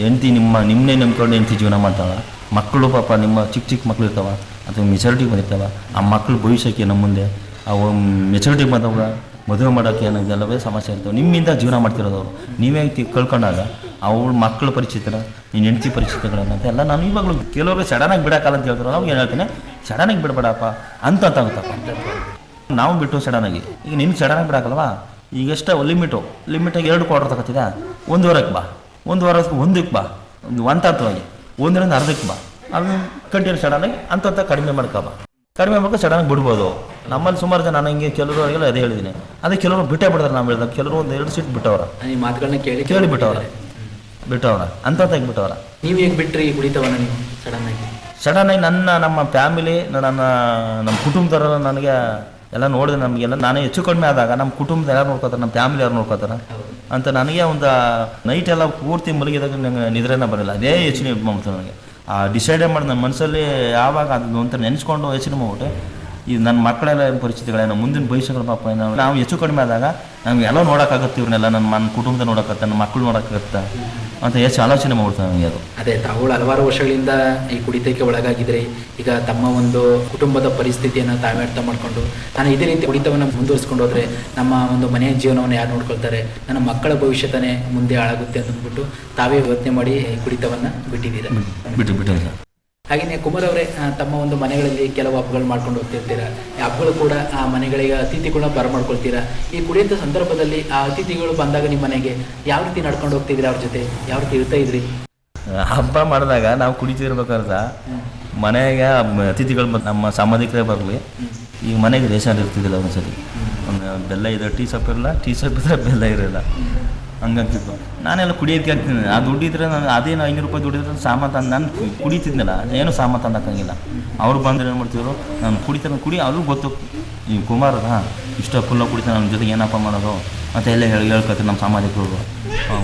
ಹೆಂಡ್ತಿ ನಿಮ್ಮನ್ನೇ ನಂಬ್ಕೊಂಡು ಹೆಂಡ್ತಿ ಜೀವನ ಮಾಡ್ತಾವೆ ಮಕ್ಕಳು ಪಾಪ ನಿಮ್ಮ ಚಿಕ್ಕ ಮಕ್ಳು ಇರ್ತಾವೆ ಅಥವಾ ಮೆಚುರಿಟಿಗೆ ಬಂದಿರ್ತಾವೆ ಆ ಮಕ್ಳು ಭವಿಷ್ಯಕ್ಕೆ ನಮ್ಮ ಮುಂದೆ ಅವು ಮೆಚುರಿಟಿಗೆ ಬಂದವಾಗ ಮದುವೆ ಮಾಡೋಕ್ಕೆ ಅನ್ನೋದೆಲ್ಲವೇ ಸಮಸ್ಯೆ ಇರ್ತವೆ ನಿಮ್ಮಿಂದ ಜೀವನ ಮಾಡ್ತಿರೋದವರು ನೀವೇ ಕಳ್ಕೊಂಡಾಗ ಅವ್ರ ಮಕ್ಕಳು ಪರಿಚಿತರ ನೀನು ಹೆಂಡ್ತಿ ಪರಿಚಿತಗಳನ್ನಂತ ಎಲ್ಲ ನಾನು ಇವಾಗಲೂ ಕೆಲವರು ಸಡನ್ನಾಗಿ ಬಿಡೋಕ್ಕಲ್ಲ ಅಂತ ಹೇಳ್ತಾರೆ ನಾವು ಏನು ಹೇಳ್ತೀನಿ ಸಡನ್ನಾಗಿ ಬಿಡಬೇಡಪ್ಪ ಅಂತ ಆಗುತ್ತಪ್ಪ ನಾವು ಬಿಟ್ಟು ಸಡನ್ನಾಗಿ ಈಗ ನಿನ್ನ ಸಡನ್ನಾಗಿ ಬಿಡೋಕ್ಕಲ್ವಾ ಈಗ ಎಷ್ಟು ಲಿಮಿಟಾಗಿ 2 ಕ್ವಾರ್ಟರ್ ತಗೋತಿದ್ದ 1 ವಾರಕ್ಕೆ ಬಾ 1 ವಾರಕ್ಕೆ 1ಕ್ಕೆ ಬಾ ಒಂದು ಹಂತವಾಗಿ 1ರಿಂದ ಅರ್ಧಕ್ಕೆ ಬಾ ಅದು ಕಂಟಿನ್ಯೂ ಸಡನ್ನಾಗಿ ಅಂತ ಕಡಿಮೆ ಮಾಡ್ಕೊ ಸಡನ್ನಾಗಿ ಬಿಡ್ಬೋದು ನಮ್ಮಲ್ಲಿ ಸುಮಾರು ಜನ ನಾನು ಹಿಂಗೆ ಕೆಲವರಿಗೆಲ್ಲ ಅದೇ ಹೇಳಿದ್ದೀನಿ ಅದೇ ಕೆಲವರು ಬಿಟ್ಟೇ ಬಿಡ್ತಾರೆ ನಾವು ಹೇಳಿದಾಗ ಕೆಲವರು 1-2 ಸೀಟ್ ಬಿಟ್ಟವ್ರ ಈ ಮಾತುಗಳನ್ನ ಕೇಳಿ ಬಿಟ್ಟವ್ರ ಅಂತ ಬಿಟ್ಟವ್ರ ನೀವು ಹೇಗೆ ಬಿಟ್ರಿ ಕುಡಿತವನ್ನ ನೀವು ಸಡನ್ನಾಗಿ ನಮ್ಮ ಫ್ಯಾಮಿಲಿ ನಮ್ಮ ಕುಟುಂಬದವರೆಲ್ಲ ನನಗೆ ಎಲ್ಲ ನೋಡಿದೆ ನಮಗೆಲ್ಲ ನಾನೇ ಹೆಚ್ಚು ಕಡಿಮೆ ಆದಾಗ ನಮ್ಮ ಕುಟುಂಬದ ಯಾರು ನೋಡ್ಕೋತಾರೆ ನಮ್ಮ ಫ್ಯಾಮಿಲಿ ಯಾರು ನೋಡ್ಕೋತಾರೆ ಅಂತ ನನಗೆ ಒಂದು ನೈಟ್ ಎಲ್ಲ ಪೂರ್ತಿ ಮಲಗಿದಾಗ ನನಗೆ ನಿದ್ರೆನ ಬರಲ್ಲ ಅದೇ ಯೋಚನೆ ಮಾಡ್ತು ನನಗೆ ಡಿಸೈಡೇ ಮಾಡಿ ನನ್ನ ಮನಸ್ಸಲ್ಲಿ ಯಾವಾಗ ಅದು ಒಂಥರ ನೆನೆಸ್ಕೊಂಡು ಯೋಚನೆ ಮಾಡ್ಬಿಟ್ಟೆ ಇದು ನನ್ನ ಮಕ್ಕಳೆಲ್ಲ ಪರಿಸ್ಥಿತಿಗಳೇನೋ ಮುಂದಿನ ಭವಿಷ್ಯಗಳ ಪಾಪ ನಾವು ಹೆಚ್ಚು ಕಡಿಮೆ ಆದಾಗ ನಮ್ಗೆ ಎಲ್ಲ ನೋಡೋಕ್ಕಾಗತ್ತೆ ಇವ್ರನ್ನೆಲ್ಲ ನನ್ನ ಕುಟುಂಬದ ನೋಡೋಕ್ಕಾಗತ್ತೆ ನನ್ನ ಮಕ್ಕಳು ನೋಡೋಕ್ಕಾಗತ್ತೆ ಅಂತ ಎಷ್ಟು ಆಲೋಚನೆ ಮಾಡ್ತಾರೆ ನನಗೆ ಅದು ಅದೇ ತಾವುಗಳು ಹಲವಾರು ವರ್ಷಗಳಿಂದ ಈ ಕುಡಿತಕ್ಕೆ ಒಳಗಾಗಿದ್ರೆ ಈಗ ತಮ್ಮ ಒಂದು ಕುಟುಂಬದ ಪರಿಸ್ಥಿತಿಯನ್ನು ತಾವೇ ಅರ್ಥ ಮಾಡಿಕೊಂಡು ನಾನು ಇದೇ ರೀತಿ ಕುಡಿತವನ್ನು ಮುಂದುವರಿಸ್ಕೊಂಡು ಹೋದರೆ ನಮ್ಮ ಒಂದು ಮನೆಯ ಜೀವನವನ್ನು ಯಾರು ನೋಡ್ಕೊಳ್ತಾರೆ ನನ್ನ ಮಕ್ಕಳ ಭವಿಷ್ಯತನೇ ಮುಂದೆ ಹಾಳಾಗುತ್ತೆ ಅಂತ ಅಂದ್ಬಿಟ್ಟು ತಾವೇ ಯೋಚನೆ ಮಾಡಿ ಕುಡಿತವನ್ನು ಬಿಟ್ಟಿದ್ದೀರಾ ಬಿಟ್ಟು ಹಾಗೆಯೇ ಕುಮಾರ್ ಅವರೇ ತಮ್ಮ ಒಂದು ಮನೆಗಳಲ್ಲಿ ಕೆಲವು ಹಬ್ಬಗಳು ಮಾಡ್ಕೊಂಡು ಹೋಗ್ತಿರ್ತೀರಾ ಈ ಹಬ್ಬಗಳು ಕೂಡ ಆ ಮನೆಗಳಿಗೆ ಅತಿಥಿಗಳನ್ನ ಬರಮಾಡ್ಕೊಳ್ತೀರಾ ಈ ಕುಡಿಯೋ ಸಂದರ್ಭದಲ್ಲಿ ಆ ಅತಿಥಿಗಳು ಬಂದಾಗ ನಿಮ್ಮ ಮನೆಗೆ ಯಾವ ರೀತಿ ನಡ್ಕೊಂಡು ಹೋಗ್ತಿದ್ರಿ ಅವ್ರ ಜೊತೆ ಯಾವ ರೀತಿ ಇರ್ತಾ ಇದ್ರಿ ಹಬ್ಬ ಮಾಡಿದಾಗ ನಾವು ಕುಡಿತಿರ್ಬೇಕಾದ್ರೆ ಮನೆಗೆ ಅತಿಥಿಗಳು ನಮ್ಮ ಸಂಬಂಧಿಕರೇ ಬರಲಿ ಈಗ ಮನೆಗೆ ರೇಷನ್ ಇರ್ತಿದ್ದಿಲ್ಲ ಒಂದ್ಸತಿ ಬೆಲ್ಲ ಇದೆ ಟೀ ಸೊಪ್ಪು ಇರಲ್ಲ ಟೀ ಸೊಪ್ಪು ಇದ್ರೆ ಬೆಲ್ಲ ಇರಲ್ಲ ಹಂಗಾಗ್ತಿತ್ತು ನಾನೆಲ್ಲ ಕುಡಿಯೋದಕ್ಕೆ ಆಗ್ತೀನಿ ಆ ದುಡ್ಡಿದ್ರೆ ನಾನು ಅದೇನು 500 ರೂಪಾಯಿ ದುಡ್ಡಿದ್ರೆ ಸಾಮಾನು ತಂದು ನಾನು ಕುಡಿತಿದ್ನಲ್ಲ ಏನು ಸಾಮಾನು ತಂದಾಕಂಗಿಲ್ಲ ಅವ್ರು ಬಂದ್ರೆ ಏನು ಮಾಡ್ತಿದ್ರು ನಾನು ಕುಡಿ ಅವ್ರಿಗೂ ಗೊತ್ತು ಈ ಕುಮಾರ್ ಇಷ್ಟ ಫುಲ್ಲ ಕುಡಿತಾನೆ ನನ್ನ ಜೊತೆಗೆ ಏನಪ್ಪ ಮಾಡೋದು ಅಂತ ಎಲ್ಲ ಹೇಳ್ಕೊತಾರೆ ನಮ್ಮ ಸಾಮಾಜಿಕರು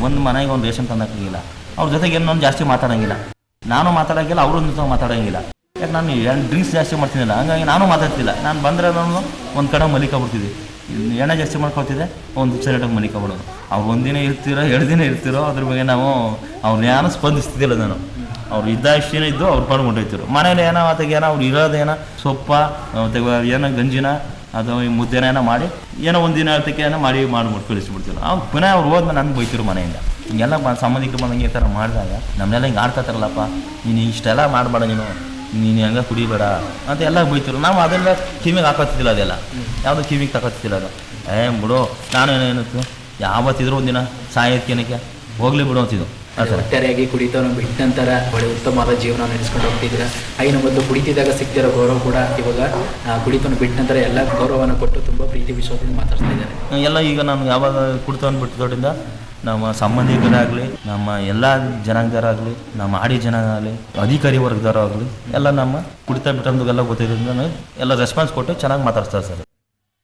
ಒಂದು ಮನೆಗೆ ಒಂದು ರೇಷನ್ ತಂದಾಕಂಗಿಲ್ಲ ಅವ್ರ ಜೊತೆಗೆ ಏನು ನಾನು ಜಾಸ್ತಿ ಮಾತಾಡೋಂಗಿಲ್ಲ ನಾನು ಮಾತಾಡೋಂಗಿಲ್ಲ ಅವ್ರ ಜೊತೆ ಮಾತಾಡೋಂಗಿಲ್ಲ ಯಾಕೆ ನಾನು ಡ್ರಿಂಕ್ಸ್ ಜಾಸ್ತಿ ಮಾಡ್ತೀನಿಲ್ಲ ಹಂಗಾಗಿ ನಾನು ಮಾತಾಡ್ತಿಲ್ಲ ನಾನು ಬಂದರೆ ನಾನು ಒಂದು ಕಡೆ ಮಲಿಕೊಬಿಡ್ತಿದ್ದೆ ಎಣ್ಣೆ ಜಾಸ್ತಿ ಮಾಡ್ಕೊಳ್ತಿದ್ದೆ ಒಂದು ಸೈಡಾಗಿ ಮಲಿಕೊಬಿಡೋದು ಅವ್ರು ಒಂದಿನ ಇರ್ತಿರೋ 2 ದಿನ ಇರ್ತಿರೋ ಅದ್ರ ಬಗ್ಗೆ ನಾವು ಅವ್ರನ್ನೇನೋ ಸ್ಪಂದಿಸ್ತಿದ್ದಿಲ್ಲ ನಾನು ಅವ್ರು ಇದ್ದಷ್ಟು ಇದ್ದು ಅವ್ರು ಪಡ್ಕೊಂಡಿರ್ತಿರು ಮನೇಲಿ ಏನೋ ಆತಗೇನೋ ಅವ್ರು ಇರೋದೇನೋ ಸೊಪ್ಪ ಏನೋ ಗಂಜಿನ ಅಥವಾ ಈ ಮುದ್ದೆನ ಏನೋ ಮಾಡಿ ಏನೋ ಒಂದಿನ ಅದಕ್ಕೆ ಏನೋ ಮಾಡಿಬಿಟ್ಟು ಕಳಿಸ್ಬಿಡ್ತಿರು ಅವ್ರು ಪುನಃ ಅವ್ರು ಹೋದ್ಮೇಲೆ ನನಗೆ ಬೈತಿರು ಮನೆಯಿಂದ ಹಿಂಗೆಲ್ಲ ಸಂಬಂಧಿಕರು ಬಂದಂಗೆ ಈ ಥರ ಮಾಡಿದಾಗ ನಮ್ಮನ್ನೆಲ್ಲ ಹಿಂಗೆ ಆಡ್ತಾರಲ್ಲಪ್ಪ ನೀನು ಇಷ್ಟೆಲ್ಲ ಮಾಡಬೇಡ ನೀನು ಹಂಗೆ ಕುಡಿಬೇಡ ಅಂತ ಎಲ್ಲ ಬೈತಿರು ನಾವು ಅದೆಲ್ಲ ಕಿವಿಗೆ ಹಾಕೋತಿದ್ದಿಲ್ಲ ಅದೆಲ್ಲ ಯಾವುದೋ ಕಿವಿಗೆ ತಗೋತಿದ್ದಿಲ್ಲ ಅದು ಬಿಡು ನಾನು ಏನಿತ್ತು ಯಾವತ್ತಿದ್ರು ಒಂದಿನ ಸಾಯೋದಕ್ಕೇನಕ್ಕೆ ಹೋಗ್ಲಿ ಬಿಡು ಅಂತಿದ್ದು ಒಟ್ಟಾರೆಯಾಗಿ ಕುಡಿತವನ್ನು ಬಿಟ್ಟ ನಂತರ ಒಳ್ಳೆ ಉತ್ತಮವಾದ ಜೀವನ ನಡೆಸ್ಕೊಂಡು ಹೋಗ್ತಿದ್ದೀರಾ ಹಾಗೆ ಮೊದಲು ಕುಡಿತಿದ್ದಾಗ ಸಿಗ್ತಿರೋ ಗೌರವ ಕೂಡ ಇವಾಗ ಕುಡಿತವನ್ನು ಬಿಟ್ಟ ನಂತರ ಎಲ್ಲ ಗೌರವವನ್ನು ಕೊಟ್ಟು ತುಂಬ ಪ್ರೀತಿ ವಿಶ್ವಾಸದಿಂದ ಮಾತಾಡ್ತಾ ಇದ್ದಾರೆ ಎಲ್ಲ ಈಗ ನಾನು ಯಾವಾಗ ಕುಡಿತವನ್ನು ಬಿಟ್ಟಿದ್ದರಿಂದ ನಮ್ಮ ಸಂಬಂಧಿಕರಾಗಲಿ ನಮ್ಮ ಎಲ್ಲ ಜನಾಂಗದವರಾಗಲಿ ನಮ್ಮ ಆಡಿ ಜನ ಆಗಲಿ ಅಧಿಕಾರಿ ವರ್ಗದವರಾಗಲಿ ಎಲ್ಲ ನಮ್ಮ ಕುಡಿತ ಬಿಟ್ಟಂದುಗೆಲ್ಲ ಗೊತ್ತಿರೋದ್ರಿಂದ ಎಲ್ಲ ರೆಸ್ಪಾನ್ಸ್ ಕೊಟ್ಟು ಚೆನ್ನಾಗಿ ಮಾತಾಡ್ತಾರೆ ಸರ್.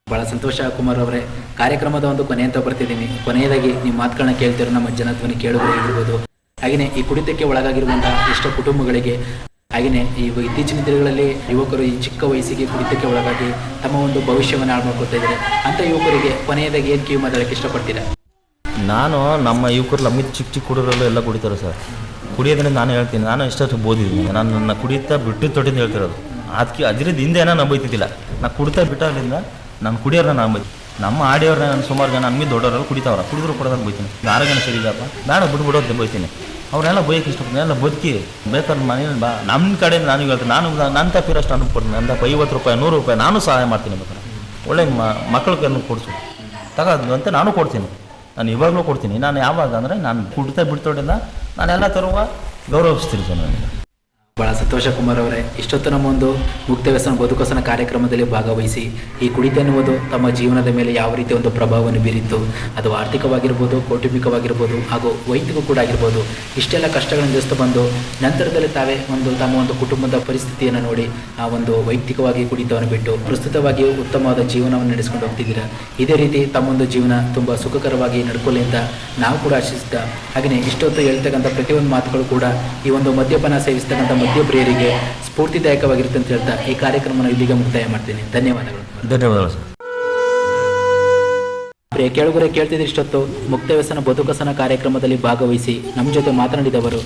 ಭಾಳ ಸಂತೋಷ ಕುಮಾರ್ ಅವರೇ. ಕಾರ್ಯಕ್ರಮದ ಒಂದು ಕೊನೆ ಅಂತ ಬರ್ತಿದ್ದೀನಿ. ಕೊನೆಯದಾಗಿ ನಿಮ್ಮ ಮಾತುಗಳನ್ನ ಕೇಳ್ತಿರೋ ನಮ್ಮ ಜನಧ್ವನಿ ಕೇಳುಗರು ಇರ್ಬೋದು, ಹಾಗೆಯೇ ಈ ಕುಡಿತಕ್ಕೆ ಒಳಗಾಗಿರುವಂತಹ ಎಷ್ಟೋ ಕುಟುಂಬಗಳಿಗೆ, ಹಾಗೆಯೇ ಈ ಇತ್ತೀಚಿನ ದಿನಗಳಲ್ಲಿ ಯುವಕರು ಈ ಚಿಕ್ಕ ವಯಸ್ಸಿಗೆ ಕುಡಿತಕ್ಕೆ ಒಳಗಾಗಿ ತಮ್ಮ ಒಂದು ಭವಿಷ್ಯವನ್ನು ಹಾಳು ಮಾಡ್ಕೊಳ್ತಾ ಇದ್ದಾರೆ. ಅಂಥ ಯುವಕರಿಗೆ ಕೊನೆಯದಾಗಿ ಏನು ಕಿವಿ ಮಾತಾಡೋಕ್ಕೆ ಇಷ್ಟಪಡ್ತೀರಾ? ನಾನು ನಮ್ಮ ಯುವಕರು ನಮ್ಮಿಂದ ಚಿಕ್ಕ ಚಿಕ್ಕ ಹುಡುಗರೆಲ್ಲ ಎಲ್ಲ ಕುಡಿತಾರೆ ಸರ್. ಕುಡಿಯೋದ್ರಿಂದ ನಾನು ಹೇಳ್ತೀನಿ, ನಾನು ಎಷ್ಟೊತ್ತು ಬೋದಿದ್ದೀನಿ, ನಾನು ನನ್ನ ಕುಡಿಯುತ್ತಾ ಬಿಟ್ಟು ತೊಟ್ಟಿಂದ ಹೇಳ್ತಿರೋದು. ಅದಕ್ಕೆ ಅದರಿಂದ ಹಿಂದೆ ಏನೋ ನಾನು ಬೈತಿದ್ದಿಲ್ಲ, ನಾನು ಕುಡಿತಾ ಬಿಟ್ಟೋದ್ರಿಂದ ನಾನು ಕುಡಿಯೋರನ್ನ ನಾನು ಬೈತೀನಿ. ನಮ್ಮ ಆಡಿಯೋರನ್ನ ನಾನು ಸುಮಾರು ಜನ ನಮಗೆ ದೊಡ್ಡವರೆಲ್ಲ ಕುಡಿತಾವ್ರ, ಕುಡಿದ್ರು ಕೊಡೋದನ್ನು ಬೈತೀನಿ. ಆರೋಗ್ಯನ ಸರಿ ಇದಪ್ಪ, ಬೇಡ ಬಿಟ್ಬಿಡೋದು ಬೈತೀನಿ. ಅವ್ರನ್ನೆಲ್ಲ ಬೈಯಕ್ಕೆ ಇಷ್ಟಪಡ್ತೀನಿ, ಎಲ್ಲ ಬದುಕಿ ಬೇಕಾದ್ರೆ ಮನೇಲಿ ಬಾ. ನಮ್ಮ ಕಡೆ ನಾನು ಹೇಳ್ತೀನಿ, ನನ್ನ ತಪ್ಪಿರೋಷ್ಟು ಅನುಭವ ಕೊಡ್ತೀನಿ. ನನ್ನ ತಪ್ಪ 50 ರೂಪಾಯಿ 100 ರೂಪಾಯಿ ನಾನು ಸಹಾಯ ಮಾಡ್ತೀನಿ. ಬೇಕಾದ್ರೆ ಒಳ್ಳೆ ಮಕ್ಕಳಿಗೆ ಕೊಡಿಸು ತಗೋದು ಅಂತ ನಾನು ಕೊಡ್ತೀನಿ. ನಾನು ಇವಾಗಲೂ ಕೊಡ್ತೀನಿ. ನಾನು ಯಾವಾಗ ಅಂದರೆ ನಾನು ಕುಡಿತಾ ಬಿಡ್ತೋಡಿಂದ ನಾನೆಲ್ಲ ತರುವ ಗೌರವಿಸ್ತೀನಿ ಸರ್ ನನಗೆ. ಭಾಳ ಸಂತೋಷ ಕುಮಾರ್ ಅವರೇ, ಇಷ್ಟೊತ್ತು ನಮ್ಮ ಒಂದು ಮುಕ್ತ ವ್ಯಸನ ಬದುಕಸನ ಕಾರ್ಯಕ್ರಮದಲ್ಲಿ ಭಾಗವಹಿಸಿ ಈ ಕುಡಿತ ಎನ್ನುವುದು ತಮ್ಮ ಜೀವನದ ಮೇಲೆ ಯಾವ ರೀತಿ ಒಂದು ಪ್ರಭಾವವನ್ನು ಬೀರಿತ್ತು, ಅದು ಆರ್ಥಿಕವಾಗಿರ್ಬೋದು, ಕೌಟುಂಬಿಕವಾಗಿರ್ಬೋದು ಹಾಗೂ ವೈಯಕ್ತಿಕ ಕೂಡ ಆಗಿರ್ಬೋದು, ಇಷ್ಟೆಲ್ಲ ಕಷ್ಟಗಳನ್ನು ಜೊತೆ ಬಂದು ನಂತರದಲ್ಲಿ ತಾವೇ ತಮ್ಮ ಒಂದು ಕುಟುಂಬದ ಪರಿಸ್ಥಿತಿಯನ್ನು ನೋಡಿ ಆ ಒಂದು ವೈಯಕ್ತಿಕವಾಗಿ ಕುಡಿತವನ್ನು ಬಿಟ್ಟು ಪ್ರಸ್ತುತವಾಗಿ ಉತ್ತಮವಾದ ಜೀವನವನ್ನು ನಡೆಸ್ಕೊಂಡು ಹೋಗ್ತಿದ್ದೀರಾ. ಇದೇ ರೀತಿ ತಮ್ಮೊಂದು ಜೀವನ ತುಂಬ ಸುಖಕರವಾಗಿ ನಡ್ಕೊಳ್ಳಿ ಅಂತ ನಾವು ಕೂಡ ಆಶಿಸಿದ್ದ. ಹಾಗೆಯೇ ಇಷ್ಟೊತ್ತು ಹೇಳ್ತಕ್ಕಂಥ ಪ್ರತಿಯೊಂದು ಮಾತುಗಳು ಕೂಡ ಈ ಒಂದು ಮದ್ಯಪಾನ ಸೇವಿಸ್ತಕ್ಕಂಥ ಮದ್ಯಪ್ರಿಯರಿಗೆ ಸ್ಫೂರ್ತಿದಾಯಕವಾಗಿರುತ್ತೆ ಅಂತ ಹೇಳ್ತಾ ಈ ಕಾರ್ಯಕ್ರಮವನ್ನು ಇಲ್ಲಿಗೆ ಮುಕ್ತಾಯ ಮಾಡ್ತೀನಿ. ಧನ್ಯವಾದಗಳು. ಧನ್ಯವಾದಗಳು ಸರ್. ಪ್ರಿಯ ಕೇಳುಗರೆ, ಕೇಳ್ತಿದ್ರೆ ಇಷ್ಟೊತ್ತು ಮುಕ್ತ ವ್ಯಸನ ಬದುಕಸನ ಕಾರ್ಯಕ್ರಮದಲ್ಲಿ ಭಾಗವಹಿಸಿ ನಮ್ಮ ಜೊತೆ ಮಾತನಾಡಿದವರು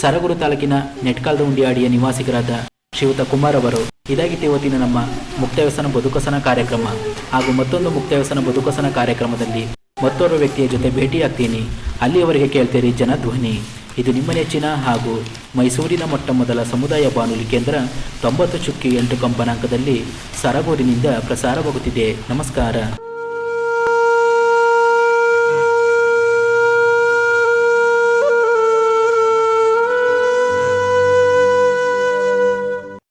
ಸರಗೂರು ತಾಲೂಕಿನ ನೆಟ್ಕಾಲ್ದ ಉಂಡಿಯಾಡಿಯ ನಿವಾಸಿಗರಾದ ಶ್ರೀಯುತ ಕುಮಾರ್ ಅವರು. ಇದಾಗಿತ್ತು ಇವತ್ತಿನ ನಮ್ಮ ಮುಕ್ತ ವ್ಯಸನ ಬದುಕಸನ ಕಾರ್ಯಕ್ರಮ. ಹಾಗೂ ಮತ್ತೊಂದು ಮುಕ್ತ ವ್ಯಸನ ಬದುಕಸನ ಕಾರ್ಯಕ್ರಮದಲ್ಲಿ ಮತ್ತೋರ್ವ ವ್ಯಕ್ತಿಯ ಜೊತೆ ಭೇಟಿಯಾಗ್ತೀನಿ. ಅಲ್ಲಿಯವರೆಗೆ ಕೇಳ್ತೀರಿ ಜನಧ್ವನಿ. ಇದು ನಿಮ್ಮ ನೆಚ್ಚಿನ ಹಾಗೂ ಮೈಸೂರಿನ ಮೊಟ್ಟಮೊದಲ ಸಮುದಾಯ ಬಾನುಲಿ ಕೇಂದ್ರ 90.8 ಕಂಪನಾಂಕದಲ್ಲಿ ಸರಗೂರಿನಿಂದ ಪ್ರಸಾರವಾಗುತ್ತಿದೆ. ನಮಸ್ಕಾರ.